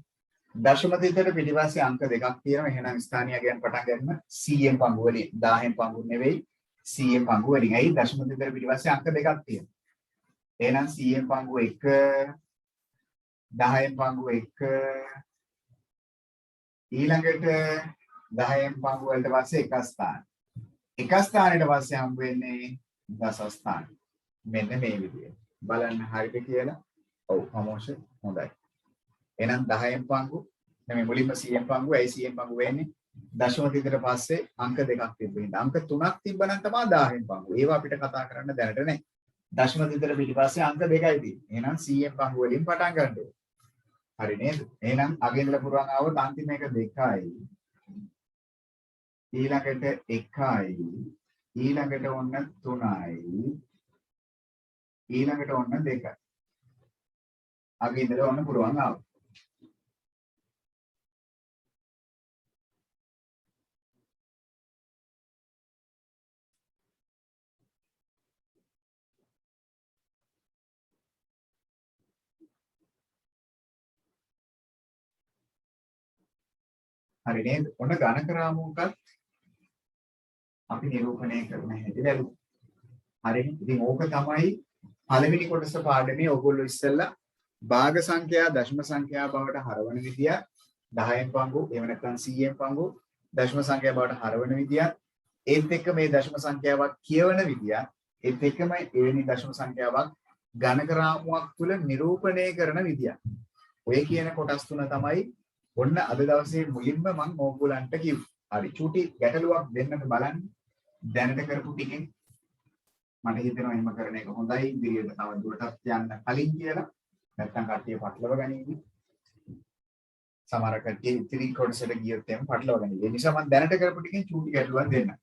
දශම තිතට පිටිපස්සේ අංක දෙකක් තියෙනවා. එහෙනම් ස්ථානීය අගයන් පටන් ගන්න 100න් පංගු වලින් 1000න් පංගු නෙවෙයි 100න් පංගු වලින්. ඇයි දශම තිතට පිටිපස්සේ අංක දෙකක් තියෙනවා. එහෙනම් 100න් පංගු 1 10න් පංගු 1 ඊළඟට 10න් පංගු වලට පස්සේ එක ස්ථාන. එක ස්ථානෙට පස්සේ හම්බ වෙන්නේ දස ස්ථාන. මෙන්න මේ විදියට. බලන්න හරිද කියලා. ඔව් ප්‍රමෝෂ හොඳයි. එහෙනම් 10න් පංගු නෙමෙයි මුලින්ම 100න් පංගු. ඇයි 100න් පංගු වෙන්නේ? දශම තිතට පස්සේ අංක දෙකක් තිබෙනවා. අංක 3ක් තිබ්බනම් තමයි 10න් පංගු. ඒවා අපිට කතා කරන්න දැනට නැහැ. දශම තිතට පිටිපස්සේ අංක දෙකයි තියෙන්නේ. එහෙනම් 100න් පංගු වලින් පටන් ගන්න ඕනේ. හරි නේද? එහෙනම් අගෙන්දල පුරවන් ආවොත් අන්තිම එක 2යි. ඊළඟට 1යි. ඊළඟට ඔන්න 3යි. ඊළඟට ඔන්න 2යි. අගෙන්දල ඔන්න පුරවන් ආවොත්. හරි නේද? ඔන්න ඝනක රාමුවකත් අපි නිරූපණය කරන හැටි බැලුවා. හරිනේ. ඉතින් ඕක තමයි පළවෙනි කොටස පාඩමේ ඔයගොල්ලෝ ඉස්සෙල්ලා භාග සංඛ්‍යා දශම සංඛ්‍යා බවට හරවන විදිය 10න් පංගු එහෙම නැත්නම් 100න් පංගු දශම සංඛ්‍යා බවට හරවන විදිය ඒත් එක්ක මේ දශම සංඛ්‍යාවක් කියවන විදිය ඒත් එක්කම එවැනි දශම සංඛ්‍යාවක් ඝනක රාමුවක් තුල නිරූපණය කරන විදිය. ඔය කියන කොටස් තුන තමයි ඔන්න අද දවසේ මුලින්ම මම ඕගොල්ලන්ට කිව්වේ. හරි චූටි ගැටලුවක් දෙන්නට බලන්න. දැනට කරපු ටිකෙන් මට හිතෙනවා එහෙම කරන එක හොඳයි. ඉදිරියට තව දුරටත් යන්න කලින් කියලා. නැත්නම් කට්ටිය පටලව ගනිවි. සමහර කට්ටිය ඉතිරි කොටසට ගියොත් එහෙම පටලව ගනිවි. ඒ නිසා මම දැනට කරපු ටිකෙන් චූටි ගැටලුවක් දෙන්න.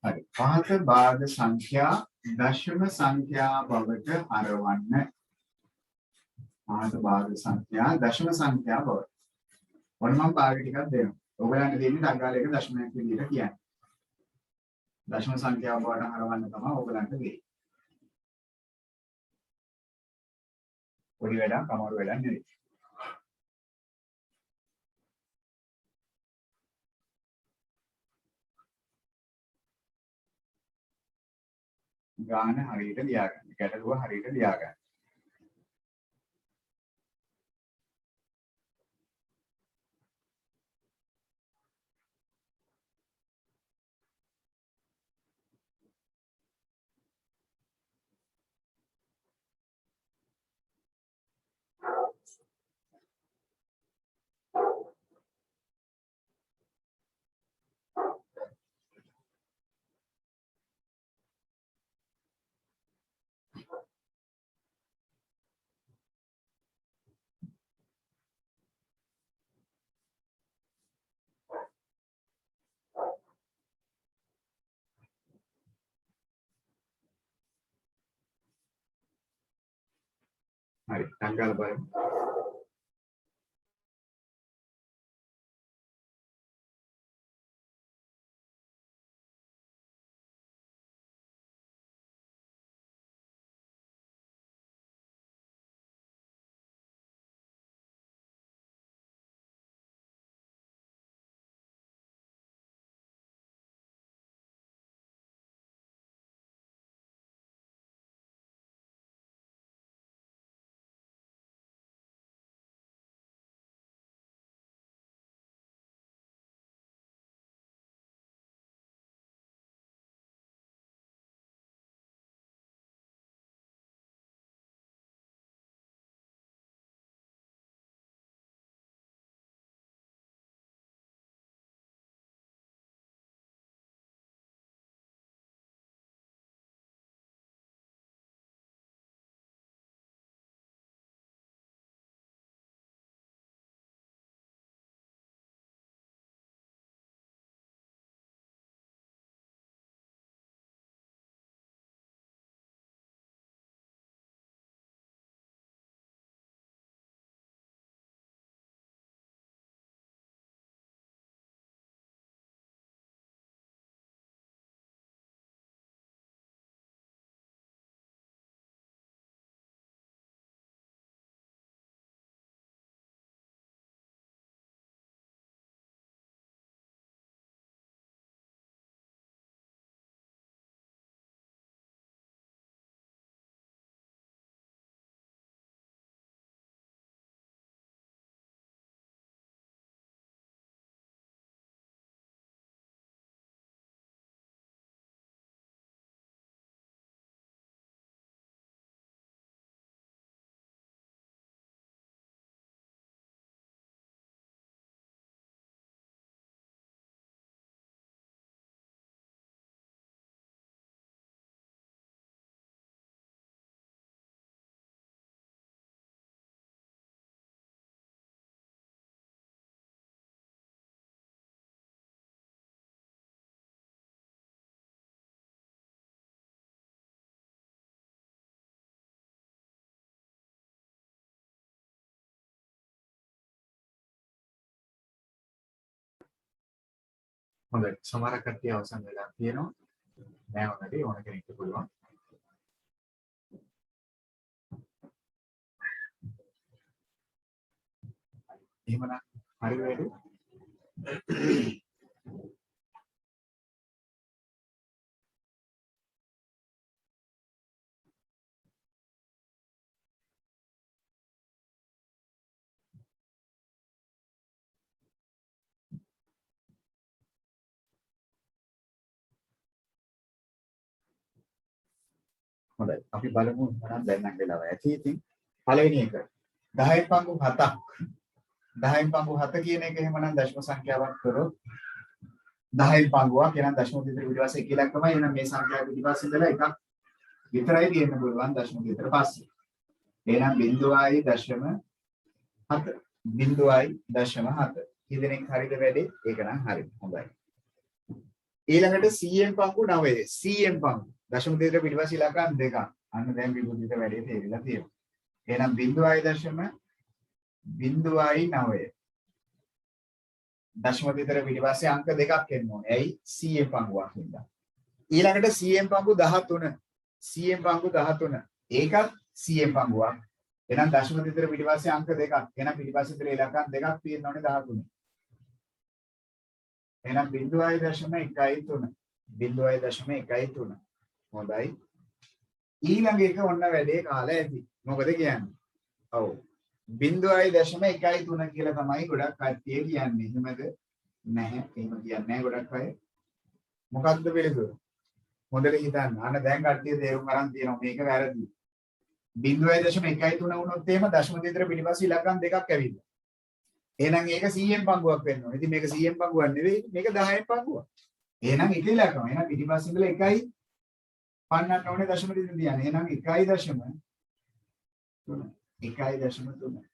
හරි. පහත භාග සංඛ්‍යා දශම සංඛ්‍යා බවට හරවන්න. පහත භාග සංඛ්‍යා දශම සංඛ්‍යා බවට. ඔන්න මම භාග ටිකක් දෙනවා. ඔයගලන්ට දෙන්නේ සංඛ්‍යාලයක දශමයක් විදිහට කියන්නේ. දශම සංඛ්‍යාව බවට හරවන්න තමයි ඔයගලන්ට දෙන්නේ. පොඩි වැඩක් අමාරු වැඩක් නෙවෙයි. ගාන හරියට ලියාගන්න. ගැටලුව හරියට ලියාගන්න. හරි. සංඛ්‍යාල බලමු. හොඳයි. සමහර කට්ටිය අවසන් වෙලා තියෙනවා. නෑ වගේ ඕන කෙනෙක්ට පුළුවන්. එහෙමනම් හරි වැඩි. හොඳයි. අපි බලමු මොනවද දැන් නම් වෙලාව ඇති. ඉතින් පළවෙනි එක 10න් පංගු 7ක්. 10න් පංගු 7 කියන එක එහෙමනම් දශම සංඛ්‍යාවක් කරොත් 10න් පංගුවක් එහෙනම් දශම විතර පිටිපස්සේ එක ඉලක්කමයි. එහෙනම් මේ සංඛ්‍යාව පිටිපස්සේ ඉඳලා එකක් විතරයි තියෙන්න පුළුවන් දශම විතර පස්සේ. එහෙනම් 0.7 0.7 ඉතින් හරිද වැඩි? ඒක නම් හරි. හොඳයි. ඊළඟට 100න් පංගු 9. 100න් පංගු දශම දෙකකට පිටිපස්සේ ඉලක්කම් දෙකක්. අන්න දැන් විදුලිත වැඩි තේරිලා තියෙනවා. එහෙනම් 0.9 දශම දෙකකට පිටිපස්සේ අංක දෙකක් එන්න ඕනේ. ඇයි? 100න් පංගුවක් හින්දා. ඊළඟට 100න් පංගු 13. 100න් පංගු 13. ඒකත් 100න් පංගුවක්. එහෙනම් දශම දෙකකට පිටිපස්සේ අංක දෙකක්. එහෙනම් පිටිපස්සේ ඉතල ඉලක්කම් දෙකක් තියෙන්න ඕනේ 13. එහෙනම් 0.13 0.13 හොඳයි. ඊළඟ එක ඔන්න වැඩේ කාලා ඇති. මොකද කියන්නේ? ඔව් 0.13 කියලා තමයි ගොඩක් කට්ටිය කියන්නේ. එහෙමද? නැහැ. එහෙම කියන්නේ නැහැ ගොඩක් අය. මොකක්ද පිළිතුර? හොඳට හිතන්න. අන්න දැන් කට්ටිය තේරුම් ගන්න තියෙනවා මේක වැරදි. 0.13 වුණොත් එහෙම දශම දෙකතර පිටිපස්සේ ඉලක්කම් දෙකක් ඇවිල්ලා. එහෙනම් ඒක 100න් පංගුවක් වෙන්න ඕනේ. ඉතින් මේක 100න් පංගුවක් නෙවෙයි. මේක 10න් පංගුවක්. එහෙනම් එක ඉලක්කම. එහෙනම් පිටිපස්සේ ඉඳලා එකයි පන්නන්න ඕනේ දශම දෙක තියන්නේ. එහෙනම් 1.3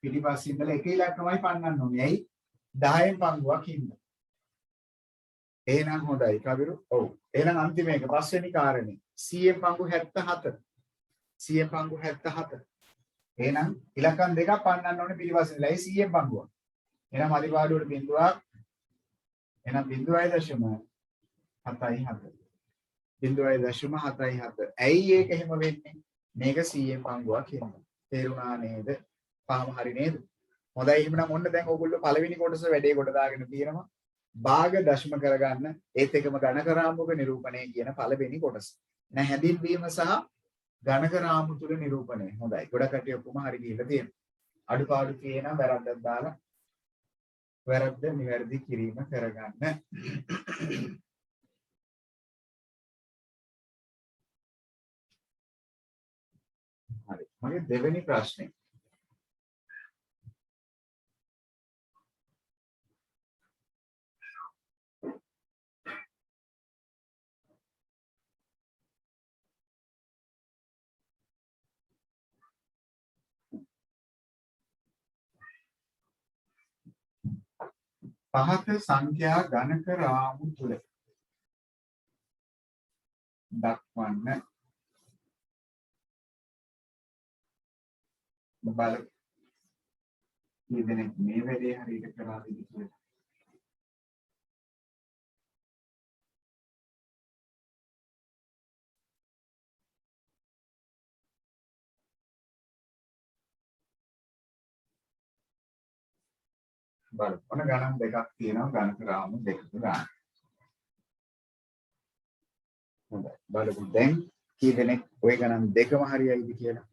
පිටිපස්සේ ඉඳලා එක ඉලක්කමයි පන්නන්න ඕනේ. ඇයි? 10න් පංගුවක් හින්දා. එහෙනම් හොඳයි කවිරු. ඔව්. එහෙනම් අන්තිම එක පස්වෙනි කාරණේ 100න් පංගු 77. 100න් පංගු 77. එහෙනම් ඉලක්කම් දෙකක් පන්නන්න ඕනේ පිටිපස්සේ ඉඳලා. ඇයි 100න් පංගුවක්. එහෙනම් අදිපාඩුවට බිඳුවක්. එහෙනම් 0.77. 0.77. ඇයි ඒක එහෙම වෙන්නේ? මේක 100න් පංගුවක් හින්දා. තේරුණා නේද? පහම හරි නේද? හොඳයි එහෙනම් ඔන්න දැන් ඔයගොල්ලෝ පළවෙනි කොටස වැඩේ කොට දාගෙන තියෙනවා. භාග දශම කරගන්න ඒත් එකම ගණක රාමුවක නිරූපණය කියන පළවෙනි කොටස. දැන් හැඳින්වීම සහ ගණක රාමු තුල නිරූපණය. හොඳයි. ගොඩක් කටිය ඔක්කොම හරි ගිහිල්ලා තියෙනවා. අඩුපාඩු තියෙනවා වැරද්දක් දාලා වැරද්ද නිවැරදි කිරීම කරගන්න. හරි. මගේ දෙවෙනි ප්‍රශ්නේ. පහත සංඛ්‍යා ගණක රාමු තුල දක්වන්න බල මේ මේ වැඩේ හරියට කරාද කියලා. බලන්න. ඔන්න ගණන් දෙකක් තියෙනවා ගණක රාමු දෙකක ගන්න. හොඳයි. බලමු දැන් කී දෙනෙක් ওই ගණන් දෙකම හරියයිද කියලා.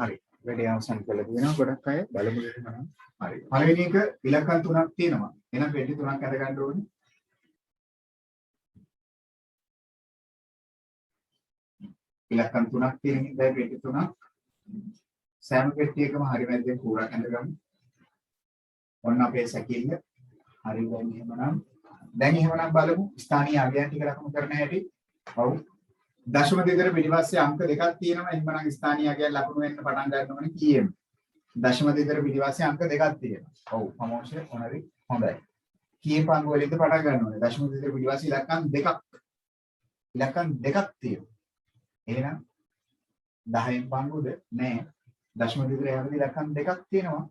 හරි. වැඩි අවසන් කළා කියනවා ගොඩක් අය බලමු එහෙනම්. හරි. පළවෙනි එක ඉලක්කම් තුනක් තියෙනවා. එහෙනම් පෙට්ටි තුනක් අරගන්න ඕනේ. ඉලක්කම් තුනක් තියෙන ඉඳලා පෙට්ටි තුනක්. සෑම පෙට්ටියකම හරි මැද්දෙන් කූරක් ඇඳගමු. ඔන්න අපේ සැකිල්ල. හරි දැන් එහෙමනම් බලමු ස්ථානීය අගයන් ටික ලකුණු කරන හැටි. ඔව්. දශම දෙකේ පිටිපස්සේ අංක දෙකක් තියෙනවා. එහෙනම් ස්ථානීය අගයන් ලකුණු වෙන්න පටන් ගන්න ඕනේ කීයෙන්? දශම දෙකේ පිටිපස්සේ අංක දෙකක් තියෙනවා. ඔව්. ප්‍රමෝෂය හොඳයි. හොඳයි. කීයේ පංගු වලින්ද පටන් ගන්න ඕනේ? දශම දෙකේ පිටිපස්සේ ඉලක්කම් දෙකක්. ඉලක්කම් දෙකක් තියෙනවා. එහෙනම් 10න් පංගුද? නෑ. දශම දෙකේ යහපති ඉලක්කම් දෙකක් තියෙනවා.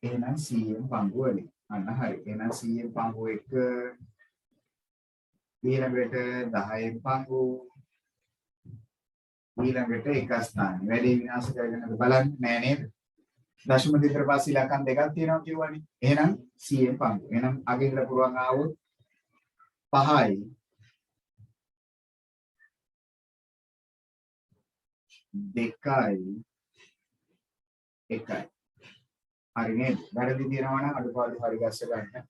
එහෙනම් 100න් පංගු වලින්. අන්න හරි. එහෙනම් 100න් පංගු 1 ඊළඟට 10න් පංගු ඊළඟට එක ස්ථානෙ. වැඩි විනාශ කරගෙනද බලන්නේ නෑ නේද? දශම දෙකේ පස්සේ ඉලක්කම් දෙකක් තියෙනවා කියවනේ. එහෙනම් 100න් පංගු. එහෙනම් අගින් ඉඳලා පුරවන් ආවොත් 5යි 2යි 1යි. හරි නේද? වැරදි තියෙනවා නම් අඩුපාඩු හරි ගස්ස ගන්න.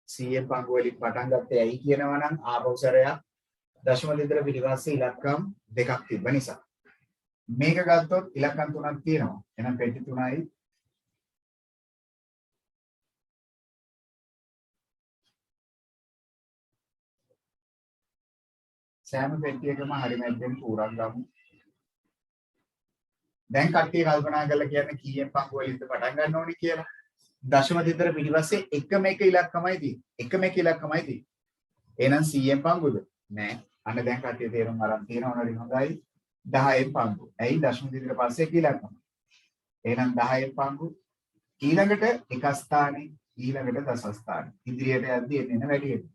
100 පංගු වලින් පටන් ගත්තේ ඇයි කියනවා නම් ආපෞසරයක් දශම දෙකේ පිටිපස්සේ ඉලක්කම් දෙකක් තිබ්බ නිසා. මේක ගත්තොත් ඉලක්කම් තුනක් තියෙනවා. එහෙනම් පෙට්ටි 3යි සෑම පෙට්ටියකම හරි මැද්දෙන් කූරක් ගමු. දැන් කට්ටිය කල්පනා කරලා කියන්නේ කීයෙන් පංගු වලින්ද පටන් ගන්න ඕනේ කියලා. දශම දෙකේ පිටිපස්සේ එකම එක ඉලක්කමයි තියෙන්නේ. එකම එක ඉලක්කමයි තියෙන්නේ. එහෙනම් 100න් පංගුද? නෑ. අන්න දැන් කට්ටිය තේරුම් අරන් තියෙනවා නේද? හොඳයි. 10න් පංගු. ඇයි දශම දෙකේ පස්සේ එක ඉලක්කම. එහෙනම් 10න් පංගු ඊළඟට එක ස්ථානේ ඊළඟට දස ස්ථානේ. ඉදිරියට යද්දී එන්න වැඩි වෙනවා.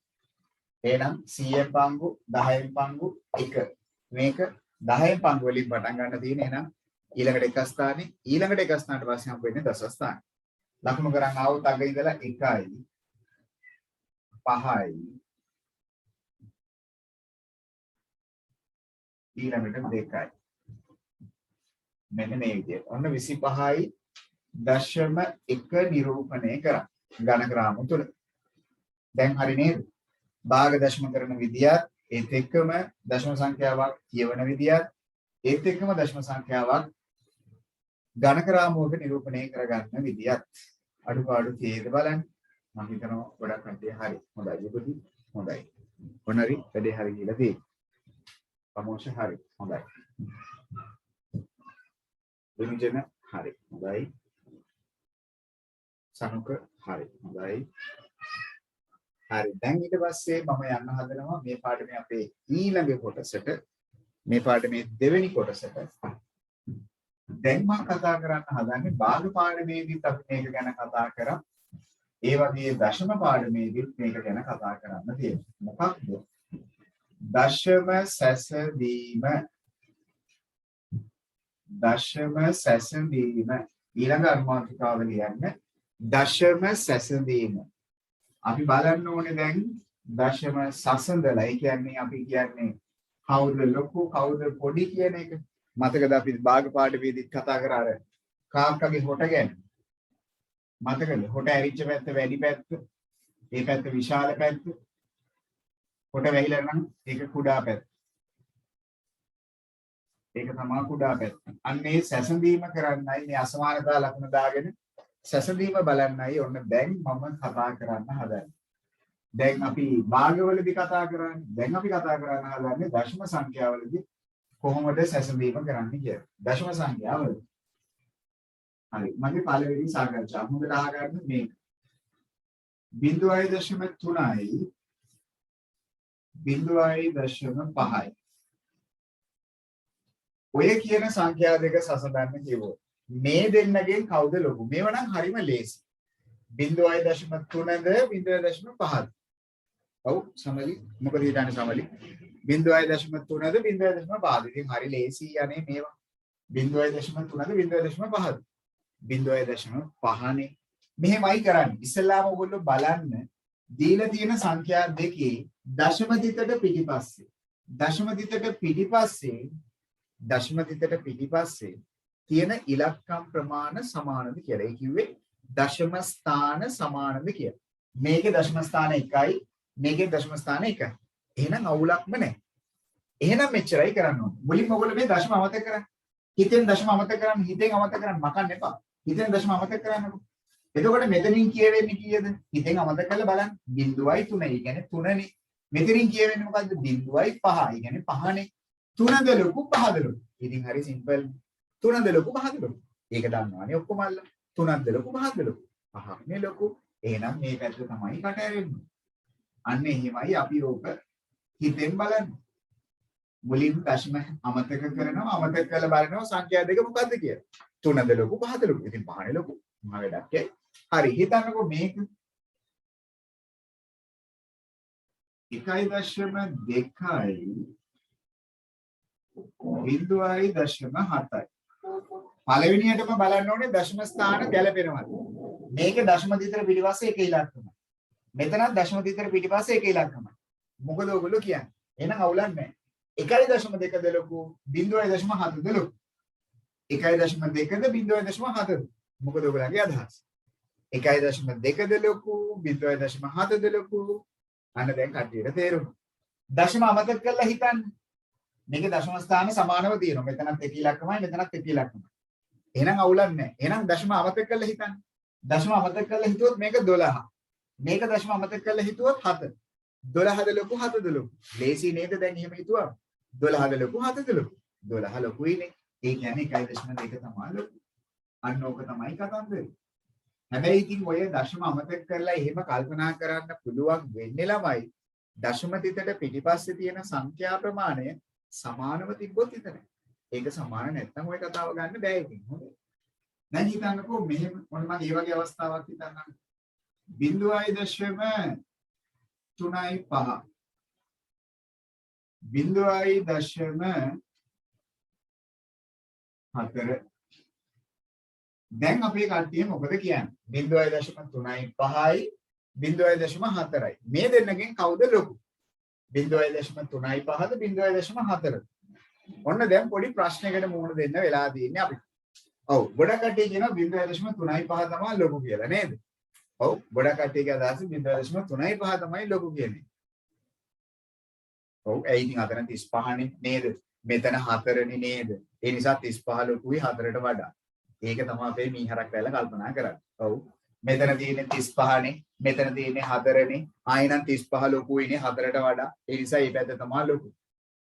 එහෙනම් 100න් පංගු 10න් පංගු 1. මේක 10න් පංගු වලින් පටන් ගන්න තියෙන එහෙනම් ඊළඟට එක ස්ථානේ ඊළඟට එක ස්ථානට පස්සේ හම්බ වෙන්නේ දස ස්ථාන. ලකුණු කරන් ආවොත් අග ඉඳලා 1යි 5යි ඊළඟට 2යි. මෙන්න මේ විදිහට. ඔන්න 25යි දශම 1 නිරූපණය කරා ඝන ග්‍රාම තුල. දැන් හරි නේද? භාග දශම කරන විදියත් ඒත් එක්කම දශම සංඛ්‍යාවක් කියවන විදියත් ඒත් එක්කම දශම සංඛ්‍යාවක් ඝන ග්‍රාමයක නිරූපණය කරගන්න විදියත් අඩුපාඩු තියෙද බලන්න. මම හිතනවා ගොඩක් කට්ටිය හරි. හොඳයි. යුගති හොඳයි. මොනරි වැඩේ හරි කියලා තියෙනවා. ප්‍රමෝෂන් හරි. හොඳයි. විනිජන හරි. හොඳයි. සනුක හරි. හොඳයි. හරි. දැන් ඊට පස්සේ මම යන්න හදනවා මේ පාඩමේ අපේ ඊළඟ කොටසට. මේ පාඩමේ දෙවෙනි කොටසට. දැන් මම කතා කරන්න හදන්නේ භාග පාඩමේදීත් අපි මේක ගැන කතා කරා. ඒ වගේ දශම පාඩමේදීත් මේක ගැන කතා කරන්න තියෙනවා. මොකක්ද? දශම සැසඳීම. දශම සැසඳීම ඊළඟ අනුමානිකාව ලියන්න. දශම සැසඳීම. අපි බලන්න ඕනේ දැන් දශම සසඳලා. ඒ කියන්නේ අපි කියන්නේ කවුද ලොකු කවුද පොඩි කියන එක. මතකද අපි භාග පාඩමේදීත් කතා කරා අර කාක්කගේ හොට ගැන. මතකද? හොට ඇරිච්ච පැත්ත වැඩි පැත්ත. ඒ පැත්ත විශාල පැත්ත. හොට වැහිලා නම් ඒක කුඩා පැත්ත. ඒක තමයි කුඩා පැත්ත. අන්න ඒ සැසඳීම කරන්නයි මේ අසමානතා ලකුණ දාගෙන සැසඳීම බලන්නයි ඔන්න දැන් මම කතා කරන්න හදන්නේ. දැන් අපි භාගවලදී කතා කරන්නේ. දැන් අපි කතා කරන්න හදන්නේ දශම සංඛ්‍යාවලදී කොහොමද සැසඳීම කරන්නේ කියලා. දශම සංඛ්‍යාවලදී. හරි. මගේ පළවෙනි සාකච්ඡාව හොඳට අහගන්න මේක. 0.3යි 0.5යි. ඔය කියන සංඛ්‍යා දෙක සසඳන්න කිව්වොත් මේ දෙන්නගෙන් කවුද ලොකු? මේව නම් හරිම ලේසි. 0.3ද 0.5ද? ඔව් සමලි. මොකද හිතන්නේ සමලි? 0.3ද 0.5ද? ඉතින් හරි ලේසි යන්නේ මේවා. 0.3ද 0.5ද? 0.5නේ. මෙහෙමයි කරන්නේ. ඉස්සෙල්ලාම ඔයගොල්ලෝ බලන්න දීලා තියෙන සංඛ්‍යා දෙකේ දශම දිතට පිටිපස්සේ තියෙන ඉලක්කම් ප්‍රමාණ සමානද කියලා. ඒ කිව්වේ දශම ස්ථාන සමානද කියලා. මේකේ දශම ස්ථාන 1යි මේකේ දශම ස්ථාන 1යි. එහෙනම් අවුලක්ම නැහැ. එහෙනම් මෙච්චරයි කරන්න ඕනේ. මුලින්ම ඔයගොල්ලෝ මේ දශම අමතක කරන්න. හිතෙන් දශම අමතක කරන්න, හිතෙන් අමතක කරන්න මකන්න එපා. හිතෙන් දශම අමතක කරන්නකො. එතකොට මෙතනින් කියවෙන්නේ කීයද? හිතෙන් අමතක කරලා බලන්න. 0.3. ඒ කියන්නේ 3නේ. මෙතනින් කියවෙන්නේ මොකද්ද? 0.5. ඒ කියන්නේ 5නේ. 3ද ලොකු 5ද ලොකු. ඉතින් හරි සිම්පල්. 3ද ලොකු 5ද ලොකු. ඒක දන්නවනේ ඔක්කොම අල්ල. 3ද ලොකු 5ද ලොකු. 5නේ ලොකු. එහෙනම් මේ පැත්ත තමයි කට ඇරෙන්නේ. අන්න එහෙමයි අපි ඕක හිතෙන් බලන්නේ. මුලින් දශම අමතක කරනවා අමතක කරලා බලනවා සංඛ්‍යා දෙක මොකද්ද කියලා. 3ද ලොකු 5ද ලොකු. ඉතින් 5නේ ලොකු. මම වැඩක් ඒ. හරි හිතන්නකෝ මේක 1.2.7යි. පළවෙනියටම බලන්න ඕනේ දශම ස්ථාන ගැලපෙනවද? මේකේ දශම දිතර පිටිපස්සේ එක ඉලක්කමයි. මෙතනත් දශම දිතර පිටිපස්සේ එක ඉලක්කමයි. මොකද ඔයගොල්ලෝ කියන්නේ? එහෙනම් අවුලක් නැහැ. 1.2ද ලොකු 0.7ද ලොකු. 1.2ද 0.7ද. මොකද ඔයගොල්ලන්ගේ අදහස? 1.2ද ලොකු 0.7ද ලොකු. අන්න දැන් කට්ටියට තේරුණා. දශම අමතක කරලා හිතන්න. මේකේ දශම ස්ථාන සමානව තියෙනවා. මෙතනත් එක ඉලක්කමයි මෙතනත් එක ඉලක්කමයි. එහෙනම් අවුලක් නැහැ. එහෙනම් දශම අමතක කරලා හිතන්න. දශම අමතක කරලා හිතුවොත් මේක 12. මේක දශම අමතක කරලා හිතුවොත් 7. 12ද ලොකු 7ද ලොකු. ලේසි නේද දැන් එහෙම හිතුවා? 12ද ලොකු 7ද ලොකු. 12 ලොකුයිනේ. ඒ කියන්නේ 1.2 තමයි ලොකු. අන්න ඕක තමයි කතන්දරේ. හැබැයි ඉතින් ඔය දශම අමතක කරලා එහෙම කල්පනා කරන්න පුළුවන් වෙන්නේ ළමයි දශම තිතට පිටිපස්සේ තියෙන සංඛ්‍යා ප්‍රමාණය සමානව තිබ්බොත් විතරයි. ඒක සමාන නැත්නම් ඔය කතාව ගන්න බෑ ඉතින්. හොඳයි. දැන් හිතන්නකෝ මෙහෙම මොන මම මේ වගේ අවස්ථාවක් හිතන්නම්. 0.3.5 0.4 දැන් අපේ කට්ටිය මොකද කියන්නේ? 0.3.5යි 0.4යි. මේ දෙන්නගෙන් කවුද ලොකු? 0.3.5ද 0.4ද? ඔන්න දැන් පොඩි ප්‍රශ්නයකට මුහුණ දෙන්න වෙලා තියෙන්නේ අපිට. ඔව් ගොඩක් කට්ටිය කියනවා 0.3.5 තමයි ලොකු කියලා නේද? ඔව් ගොඩක් කට්ටියගේ අදහස 0.3.5 තමයි ලොකු කියන්නේ. ඔව් ඒ ඉතින් අතන 35නේ නේද? මෙතන 4නේ නේද? ඒ නිසා 35 ලොකුයි 4ට වඩා. ඒක තමයි අපේ මීහරක් වැල්ල කල්පනා කරන්නේ. ඔව්. මෙතන තියෙන්නේ 35නේ, මෙතන තියෙන්නේ 4නේ. ආයෙනම් 35 ලොකුයිනේ 4ට වඩා. ඒ නිසා මේ පැත්ත තමයි ලොකු.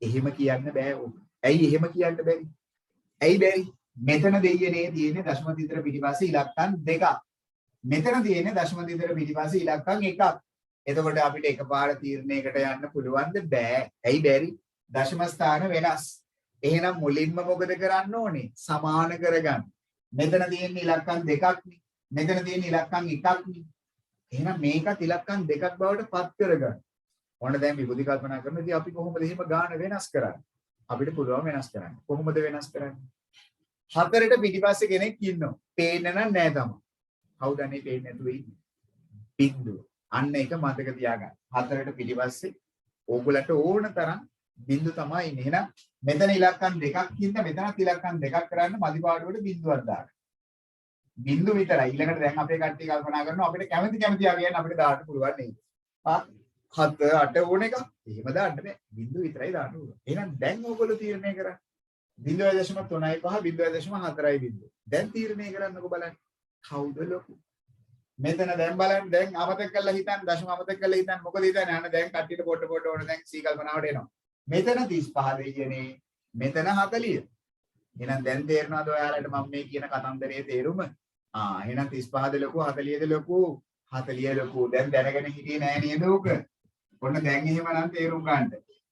එහෙම කියන්න බෑ ඔක. ඇයි එහෙම කියන්න බැරි? ඇයි බැරි? මෙතන දෙයියනේ තියෙන්නේ දශම දිතර පිටිපස්සේ ඉලක්කම් දෙකක්. මෙතන තියෙන්නේ දශම දිතර පිටිපස්සේ ඉලක්කම් එකක්. එතකොට අපිට එකපාර තීරණයකට යන්න පුළුවන්ද? බෑ. ඇයි බැරි? දශම ස්ථාන වෙනස්. එහෙනම් මුලින්ම මොකද කරන්න ඕනේ? සමාන කරගන්න. මෙතන තියෙන ඉලක්කම් දෙකක්නේ. මෙතන තියෙන ඉලක්කම් එකක්නේ. එහෙනම් මේකත් ඉලක්කම් දෙකක් බවට පත් කරගන්න. ඔන්න දැන් විභූති කල්පනා කරනදී අපි කොහොමද එහෙම ගාන වෙනස් කරන්නේ? අපිට පුළුවන් වෙනස් කරන්න. කොහොමද වෙනස් කරන්නේ? 4ට පිටිපස්සේ කෙනෙක් ඉන්නවා. පේන්නේ නැහැ තමයි. කවුද අනේ පේන්නේ නැතුව ඉන්නේ? බින්දුව. අන්න ඒක මතක තියාගන්න. 4ට පිටිපස්සේ ඕගොල්ලන්ට ඕන තරම් බින්දු තමයි ඉන්නේ. එහෙනම් මෙතන ඉලක්කම් දෙකක් ඉන්න මෙතනත් ඉලක්කම් දෙකක් කරන්න මදිපාඩුවට බින්දුවක් දාන්න. බින්දු විතරයි. ඊළඟට දැන් අපේ කට්ටිය කල්පනා කරනවා අපිට කැමති ආගයන් අපිට දාන්න පුළුවන් නේද? 7 8 ඕන එක. එහෙම දාන්න බෑ. බින්දු විතරයි දාන්න ඕන. එහෙනම් දැන් ඕගොල්ලෝ තීරණය කරා 0.3.5 0.4යි බින්දුව. දැන් තීරණය කරන්නකෝ බලන්න. කවුද ලොකු? මෙතන දැන් බලන්න දැන් අමතක කරලා හිතන්න දශම අමතක කරලා හිතන්න මොකද හිතන්නේ? අන්න දැන් කට්ටියට පොඩ ඕන දැන් සී කල්පනාවට එනවා. මෙතන 35 දෙයියනේ මෙතන 40. එහෙනම් දැන් තේරෙනවද ඔයාලට මම මේ කියන කතන්දරයේ තේරුම? එහෙනම් 35ද ලොකු 40ද ලොකු 40 ලොකු. දැන් දැනගෙන හිටියේ නෑ නේද උක? ඔන්න දැන් එහෙමනම් තේරුම් ගන්න.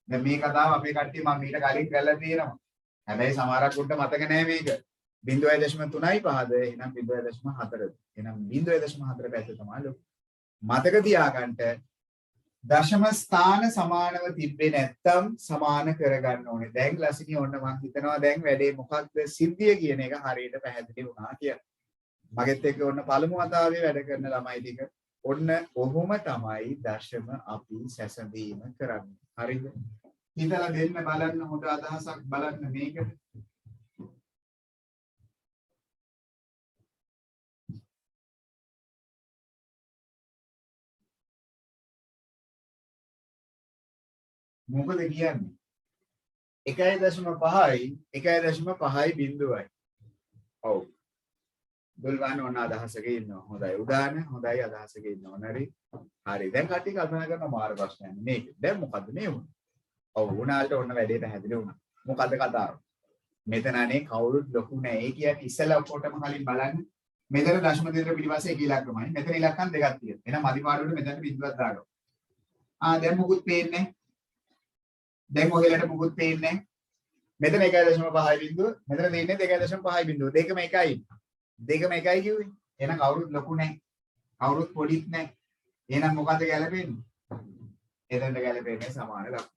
දැන් මේ කතාව අපේ කට්ටිය මම ඊට කලින් කරලා තියෙනවා. හැබැයි සමහරක් උන්ට මතක නෑ මේක. 0.3.5ද එහෙනම් 0.4ද. එහෙනම් 0.4 පැත්ත තමයි ලොකු. මතක තියාගන්න දශම ස්ථාන සමානව තිබ්බේ නැත්තම් සමාන කරගන්න ඕනේ. දැන් ලසිනි ඔන්න මම හිතනවා දැන් වැඩේ මොකක්ද සිද්ධිය කියන එක හරියට පැහැදිලි වුණා කියලා. මගෙත් එක්ක ඔන්න පළමු වතාවේ වැඩ කරන ළමයි ටික ඔන්න ඔහොම තමයි දශම අපි සැසඳීම කරන්නේ. හරිද? හිතලා දෙන්න බලන්න හොඳ අදහසක් බලන්න මේකට. මොකද කියන්නේ 1.5යි 1.5යි බිඳුවයි. ඔව්. දුල්වාන ඕන අදහසක ඉන්නවා. හොඳයි. උදාන හොඳයි අදහසක ඉන්නවා. හරි. හරි. දැන් කට්ටිය කල්පනා කරන මාර ප්‍රශ්නයක් මේක. දැන් මොකද්ද මේ වුනේ? ඔව් උනාලට ඔන්න වැඩේ පැහැදිලි වුණා. මොකද්ද කතාව? මෙතන අනේ කවුරුත් ලොකු නෑ. ඒ කියන්නේ ඉස්සෙල්ලා ඔක්කොටම කලින් බලන්න. මෙතන දශම දෙක පිටිපස්සේ එක ඉලක්කමයි. මෙතන ඉලක්කම් දෙකක් තියෙනවා. එහෙනම් මදි පාඩුවට මෙතන බිඳුවක් දාගමු. දැන් මොකුත් පේන්නේ නැහැ. දැන් ඔයලට මොකුත් පේන්නේ නැහැ. මෙතන 1.5 බිඳුව, මෙතන තියෙන්නේ 2.5 බිඳුව. දෙකම එකයි. දෙකම එකයි කිව්වේ. එහෙනම් කවුරුත් ලොකු නැහැ. කවුරුත් පොඩිත් නැහැ. එහෙනම් මොකද්ද ගැලපෙන්නේ? එතනට ගැලපෙන්නේ සමාන ලක්ෂණ.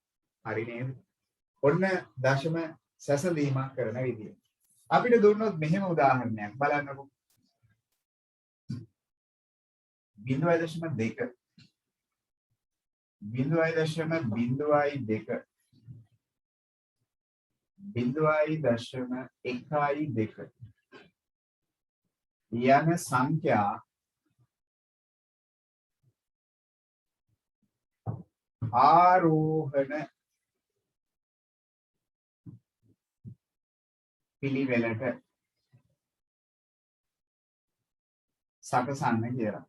හරි නේද? ඔන්න දශම සැසඳීමක් කරන විදිය. අපිට දුන්නොත් මෙහෙම උදාහරණයක් බලන්නකෝ. 0.2 0.02 0.12 යන සංඛ්‍යා ආරෝහණ පිළිවෙලට සකසන්න කියලා.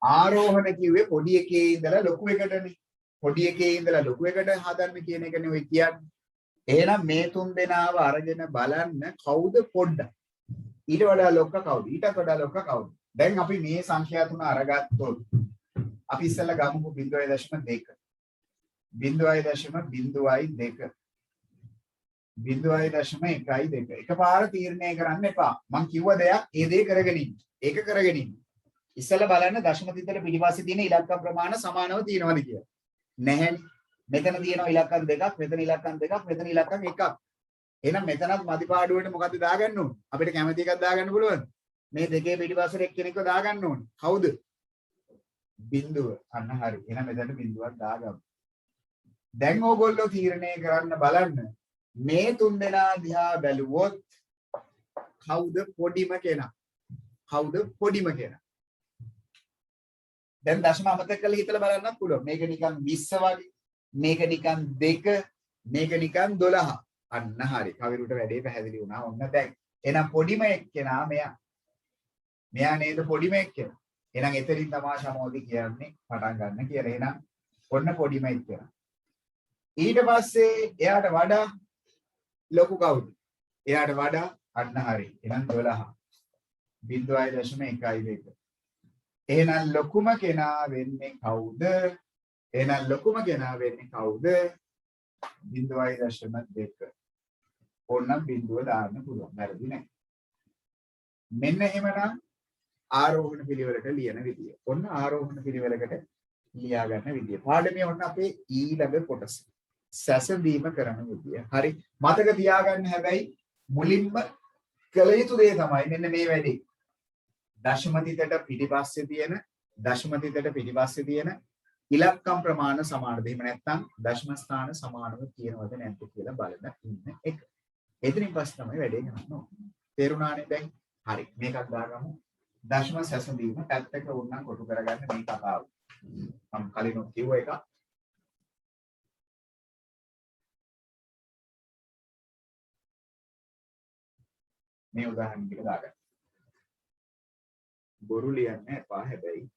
ආරෝහණ කිව්වේ පොඩි එකේ ඉඳලා ලොකු එකටනේ. පොඩි එකේ ඉඳලා ලොකු එකට හදන්න කියන එකනේ ඔය කියන්නේ. එහෙනම් මේ තුන් දෙනාව අරගෙන බලන්න කවුද පොඩ්ඩක්. ඊට වඩා ලොක්ක කවුද? ඊටත් වඩා ලොක්ක කවුද? දැන් අපි මේ සංඛ්‍යා තුන අරගත්තොත් අපි ඉස්සෙල්ලා ගමුකෝ 0.2 0.02 0.12 එකපාර තීරණය කරන්න එපා. මං කිව්ව දෙයක් ඒ දේ කරගෙන ඉන්න. ඒක කරගෙන ඉන්න. ඉස්සෙල්ලා බලන්න දශම තිතර පිටිපස්සේ තියෙන ඉලක්කම් ප්‍රමාණ සමානව තියෙනවද කියලා. නැහැනේ. මෙතන තියෙනවා ඉලක්කම් දෙකක්, මෙතන ඉලක්කම් දෙකක්, මෙතන ඉලක්කම් එකක්. එහෙනම් මෙතනත් මදි පාඩුවට මොකද්ද දාගන්න ඕන? අපිට කැමති එකක් දාගන්න පුළුවන්. මේ දෙකේ පිටිපස්සට එක්කෙනෙක්ව දාගන්න ඕන. කවුද? බිඳුව. අන්න හරි. එහෙනම් මෙතන බිඳුවක් දාගමු. දැන් ඕගොල්ලෝ තීරණය කරන්න බලන්න. මේ තුන් දෙනා දිහා බැලුවොත් කවුද පොඩිම කෙනා? කවුද පොඩිම කෙනා? දැන් දශම අමතක කරලා හිතලා බලන්නත් පුළුවන්. මේක නිකන් 20 වගේ. මේක නිකන් 2. මේක නිකන් 12. අන්න හරි. කවිරුට වැඩේ පැහැදිලි වුණා. ඔන්න දැන්. එහෙනම් පොඩිම එක්කෙනා මෙයා. මෙයා නේද පොඩිම එක්කෙනා. එහෙනම් එතනින් තමයි සමෝදි කියන්නේ පටන් ගන්න කියලා. එහෙනම් ඔන්න පොඩිම එක්කෙනා. ඊට පස්සේ එයාට වඩා ලොකු කවුද? එයාට වඩා අන්න හරි. එහෙනම් 12. 0.12. එහෙනම් ලොකුම කෙනා වෙන්නේ කවුද? එහෙනම් ලොකුම කෙනා වෙන්නේ කවුද? 0.2. ඕනනම් බිඳුව දාන්න පුළුවන්. වැරදි නෑ. මෙන්න එහෙමනම් ආරෝහණ පිළිවෙලට ලියන විදිය. ඔන්න ආරෝහණ පිළිවෙලකට ලියා ගන්න විදිය. පාඩමේ ඔන්න අපේ ඊළඟ කොටස. සැසඳීම කරන විදිය. හරි. මතක තියාගන්න හැබැයි මුලින්ම කළ යුතු දේ තමයි මෙන්න මේ වැඩේ. දශම තිතට පිටිපස්සේ තියෙන ඉලක්කම් ප්‍රමාණ සමානද? එහෙම නැත්නම් දශම ස්ථාන සමානව තියෙනවද නැද්ද කියලා බලන ඉන්න එක. එතනින් පස්සේ තමයි වැඩේ කරන්න ඕනේ. තේරුණානේ දැන්? හරි. මේකක් දාගමු. දශම සැසඳීම පැත්තක වුණා කොටු කරගන්න මේ කතාව. මම කලින් කිව්ව එක. මේ උදාහරණ ටික දාගන්න. බොරු ලියන්න එපා හැබැයි.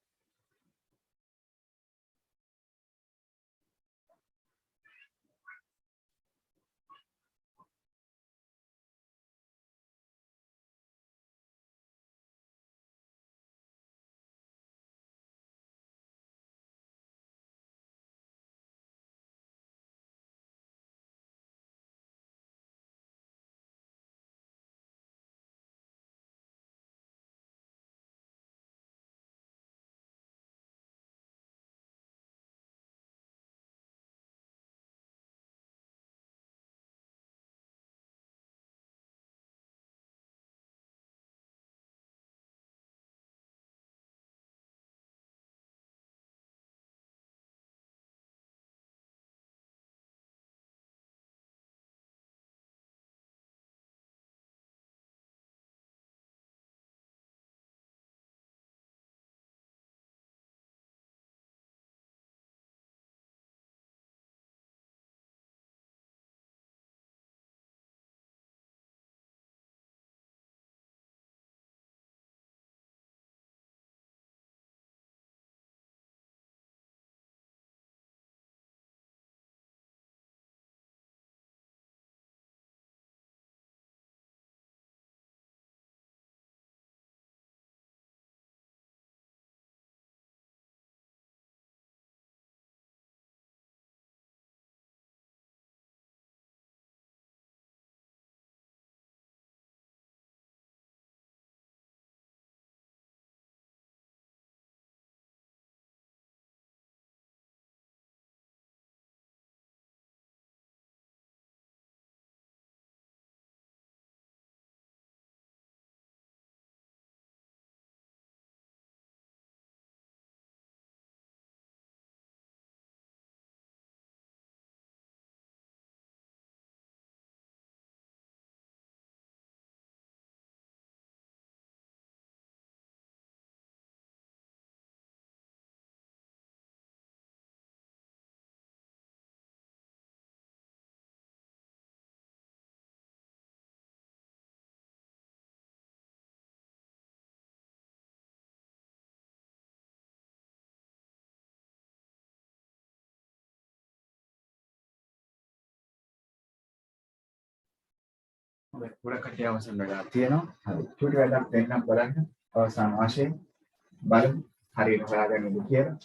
ගොඩක් කටේ අවසන් වෙලා තියෙනවා. හරි. චුටි වැඩක් දෙන්නම් බලන්න. අවසාන වශයෙන් බලමු. හරියට හොයාගන්නද කියලා.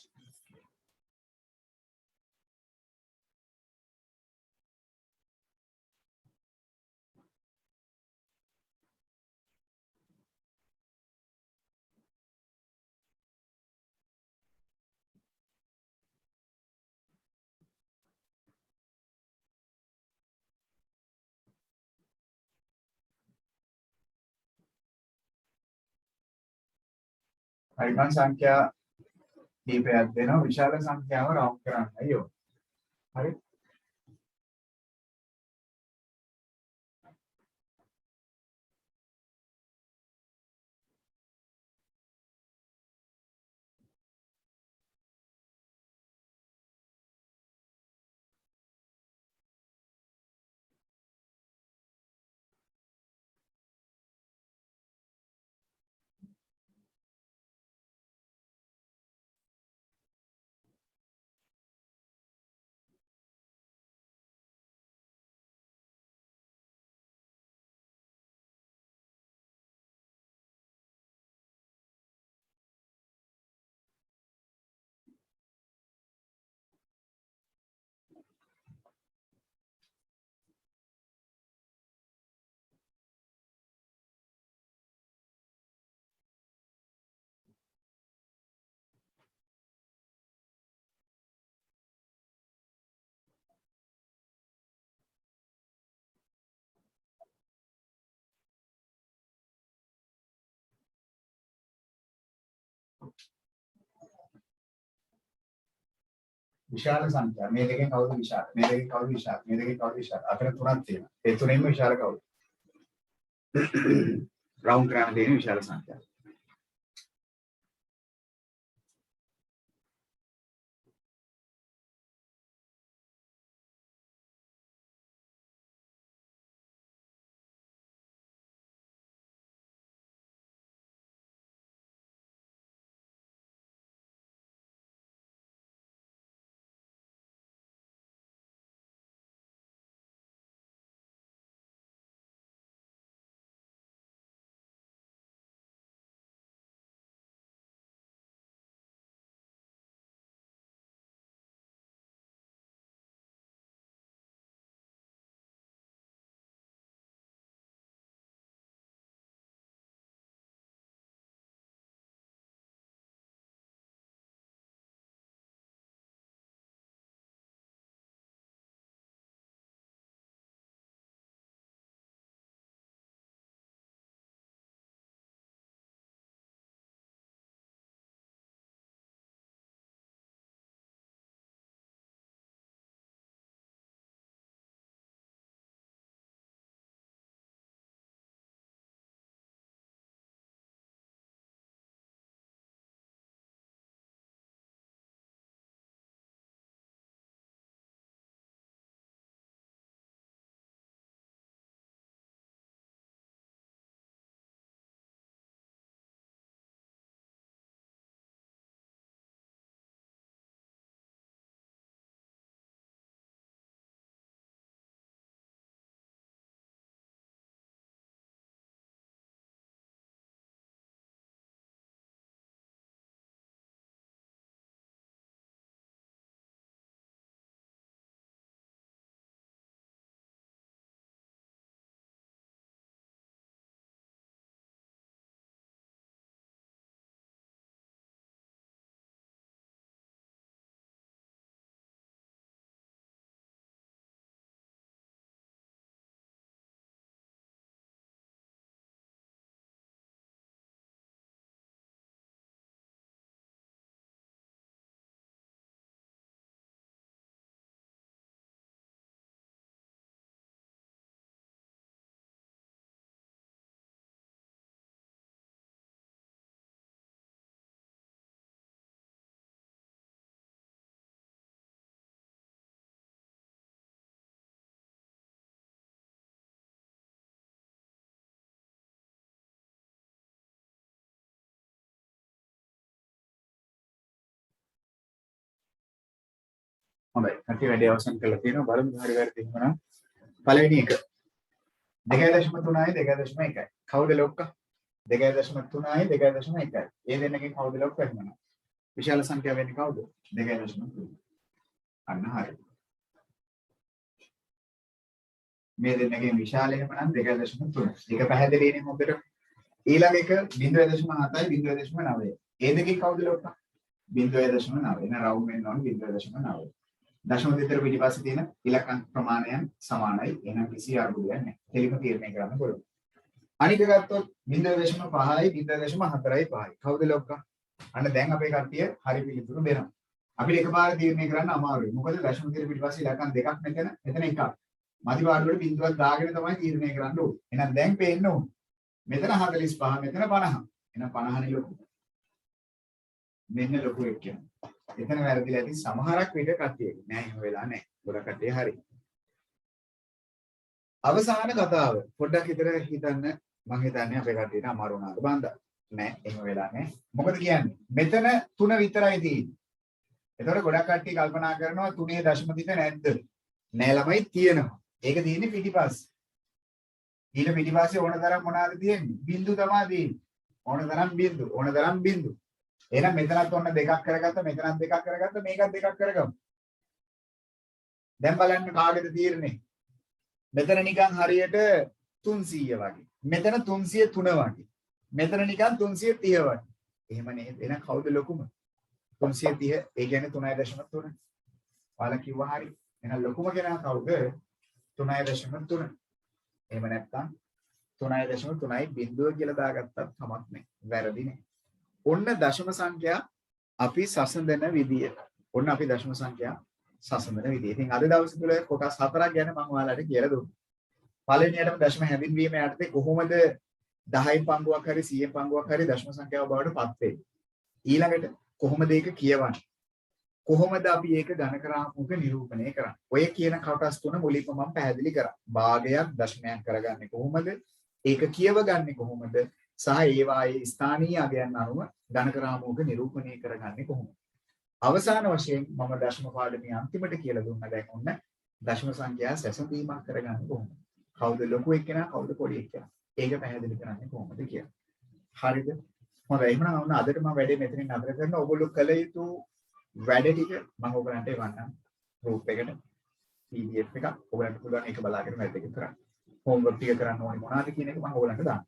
පරිමාණ සංඛ්‍යා කීපයක් දෙනවා. විශාල සංඛ්‍යාව රවුන්ඩ් කරන්නයි ඕන. හරි. විශාල සංඛ්‍යාව. මේ දෙකෙන් කවුද විශාල? මේ දෙකෙන් කවුද විශාල? මේ දෙකෙන් කවුද විශාල? අතන තුනක් තියෙනවා. ඒ තුනෙන්ම විශාල කවුද? රවුන්ඩ් කරන්න තියෙන විශාල සංඛ්‍යාව. හොඳයි. කටි වැඩි අවසන් කරලා තියෙනවා. බලමු හරි වැරදි වෙනවා. පළවෙනි එක 2.3යි 2.1යි. කවුද ලොක්ක? 2.3යි 2.1යි. ඒ දෙන්නගෙන් කවුද ලොක්ක එහෙනම්? විශාල සංඛ්‍යාව වෙන්නේ කවුද? 2.3. අන්න හරි. මේ දෙන්නගෙන් විශාල එහෙමනම් 2.3. ඒක පැහැදිලිනේ හොඳට. ඊළඟ එක 0.7යි 0.9. ඒ දෙකේ කවුද ලොක්ක? 0.9. එන රවුම් වෙන්න ඕනේ 0.9. දශම දෙතර පිටිපස්සේ තියෙන ඉලක්කම් ප්‍රමාණයන් සමානයි. එහෙනම් කිසි අර්බුදයක් නැහැ. කෙලිම තීරණය කරන්න පුළුවන්. අනික ගත්තොත් 0.5යි 0.4යි 5යි. කවුද ලොක්ක? අන්න දැන් අපේ කට්ටිය හරි පිළිතුරු දෙනවා. අපිට එකපාර තීරණය කරන්න අමාරුයි. මොකද දශම දෙතර පිටිපස්සේ ඉලක්කම් දෙකක් මෙතන එකක්. මදි පාඩුවල බිඳුවක් දාගෙන තමයි තීරණය කරන්න ඕනේ. එහෙනම් දැන් පේන්න ඕනේ. මෙතන 45 මෙතන 50. එහෙනම් 50නේ ලොකු. මෙන්න ලොකු එක කියන්නේ. එතන වැරදිලා ඇති සමහරක් විතර කට්ටියගේ. නෑ එහෙම වෙලා නෑ. ගොඩක් කට්ටිය හරි. අවසාන කතාව පොඩ්ඩක් විතර හිතන්න මම හිතන්නේ අපේ කට්ටියට අමාරු වුණාද බන්දා. නෑ එහෙම වෙලා නෑ. මොකද කියන්නේ? මෙතන 3 විතරයි තියෙන්නේ. එතකොට ගොඩක් කට්ටිය කල්පනා කරනවා 3 දශම තිත නැද්ද? නෑ ළමයි තියෙනවා. ඒක තියෙන්නේ පිටිපස්සේ. ඊට පිටිපස්සේ ඕන තරම් මොනවාද තියෙන්නේ? බින්දු තමයි තියෙන්නේ. ඕන තරම් බින්දු, ඕන තරම් බින්දු. එහෙනම් මෙතනත් ඔන්න දෙකක් කරගත්තා, මෙතනත් දෙකක් කරගත්තා, මේකත් දෙකක් කරගමු. දැන් බලන්න කාගේද තීරණේ? මෙතන නිකන් හරියට 300 වගේ. මෙතන 303 වගේ. මෙතන නිකන් 330 වගේ. එහෙම නේද? එහෙනම් කවුද ලොකුම? 330 ඒ කියන්නේ 3.3. ඔයාලා කිව්වා හරි. එහෙනම් ලොකුම කෙනා කවුද? 3.3. එහෙම නැත්නම් 3.3යි බිඳුව කියලා දාගත්තත් කමක් නැහැ. වැරදි නෑ. ඔන්න දශම සංඛ්‍යා අපි සසඳන විදිය. ඔන්න අපි දශම සංඛ්‍යා සසඳන විදිය. ඉතින් අද දවසේ තුල කොටස් 4ක් ගැන මම ඔයාලට කියලා දුන්නා. පළවෙනියටම දශම හැඳින්වීම යටතේ කොහොමද 10 පංගුවක් හරි 100 පංගුවක් හරි දශම සංඛ්‍යාව බවට පත් වෙන්නේ. ඊළඟට කොහොමද ඒක කියවන්නේ? කොහොමද අපි ඒක ඝනකරාත්මක නිරූපණය කරන්නේ? ඔය කියන කොටස් තුන මුලින්ම මම පැහැදිලි කරා. භාගයක් දශමයක් කරගන්නේ කොහොමද? ඒක කියවගන්නේ කොහොමද? සහ ඒවායේ ස්ථානීය අගයන් අනුව ඝනකරාමෝග නිරූපණය කරගන්නේ කොහොමද? අවසාන වශයෙන් මම දශම පාඩමේ අන්තිමට කියලා දුන්නා දැන් ඔන්න දශම සංඛ්‍යා සැසඳීමක් කරගන්නේ කොහොමද? කවුද ලොකු එක්කෙනා කවුද පොඩි එක්කෙනා? ඒක පැහැදිලි කරන්නේ කොහොමද කියලා. හරිද? හොඳයි එහෙනම් ඔන්න අදට මම වැඩේ මෙතනින් නතර කරනවා. ඔයගොල්ලෝ කළ යුතු වැඩ ටික මම ඔයගලන්ට එවන්නම් group එකට PDF එකක්. ඔයගලන්ට පුළුවන් ඒක බලාගෙන වැඩ ටික කරන්න. homework ටික කරන්න ඕනේ මොනවද කියන එක මම ඔයගලන්ට දාන්න.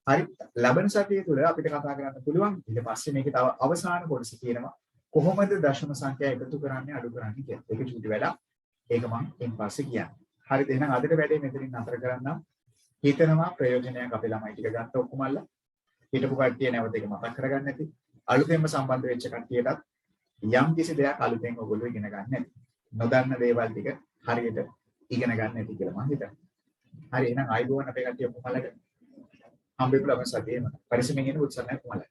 හරි ලබන සතියේ තුල අපිට කතා කරන්න පුළුවන් ඊට පස්සේ මේකේ තව අවසාන කොටස කියනවා කොහොමද දශම සංඛ්‍යා එකතු කරන්නේ අඩු කරන්නේ කියලා. ඒක චූටි වැඩක්. ඒක මම එන් පස්සේ කියන්නේ. හරිද? එහෙනම් අදට වැඩේ මෙතනින් නතර කරන්නම්. හිතනවා ප්‍රයෝජනයක් අපේ ළමයි ටික ගන්න ඔක්කොමල්ලා. හිටපු කට්ටිය නැවත ඒක මතක් කරගන්න ඇති. අලුතෙන්ම සම්බන්ධ වෙච්ච කට්ටියටත් යම් කිසි දෙයක් අලුතෙන් ඔයගොල්ලෝ ඉගෙන ගන්න ඇති. නොදන්න දේවල් ටික හරියට ඉගෙන ගන්න ඇති කියලා මම හිතනවා. හරි එහෙනම් ආයිබෝවන් අපේ කට්ටිය ඔක්කොමල්ලාට හම්බෙපු ලබන සතියේම පරිස්සමෙන් ඉන්න උත්සාහයක් මම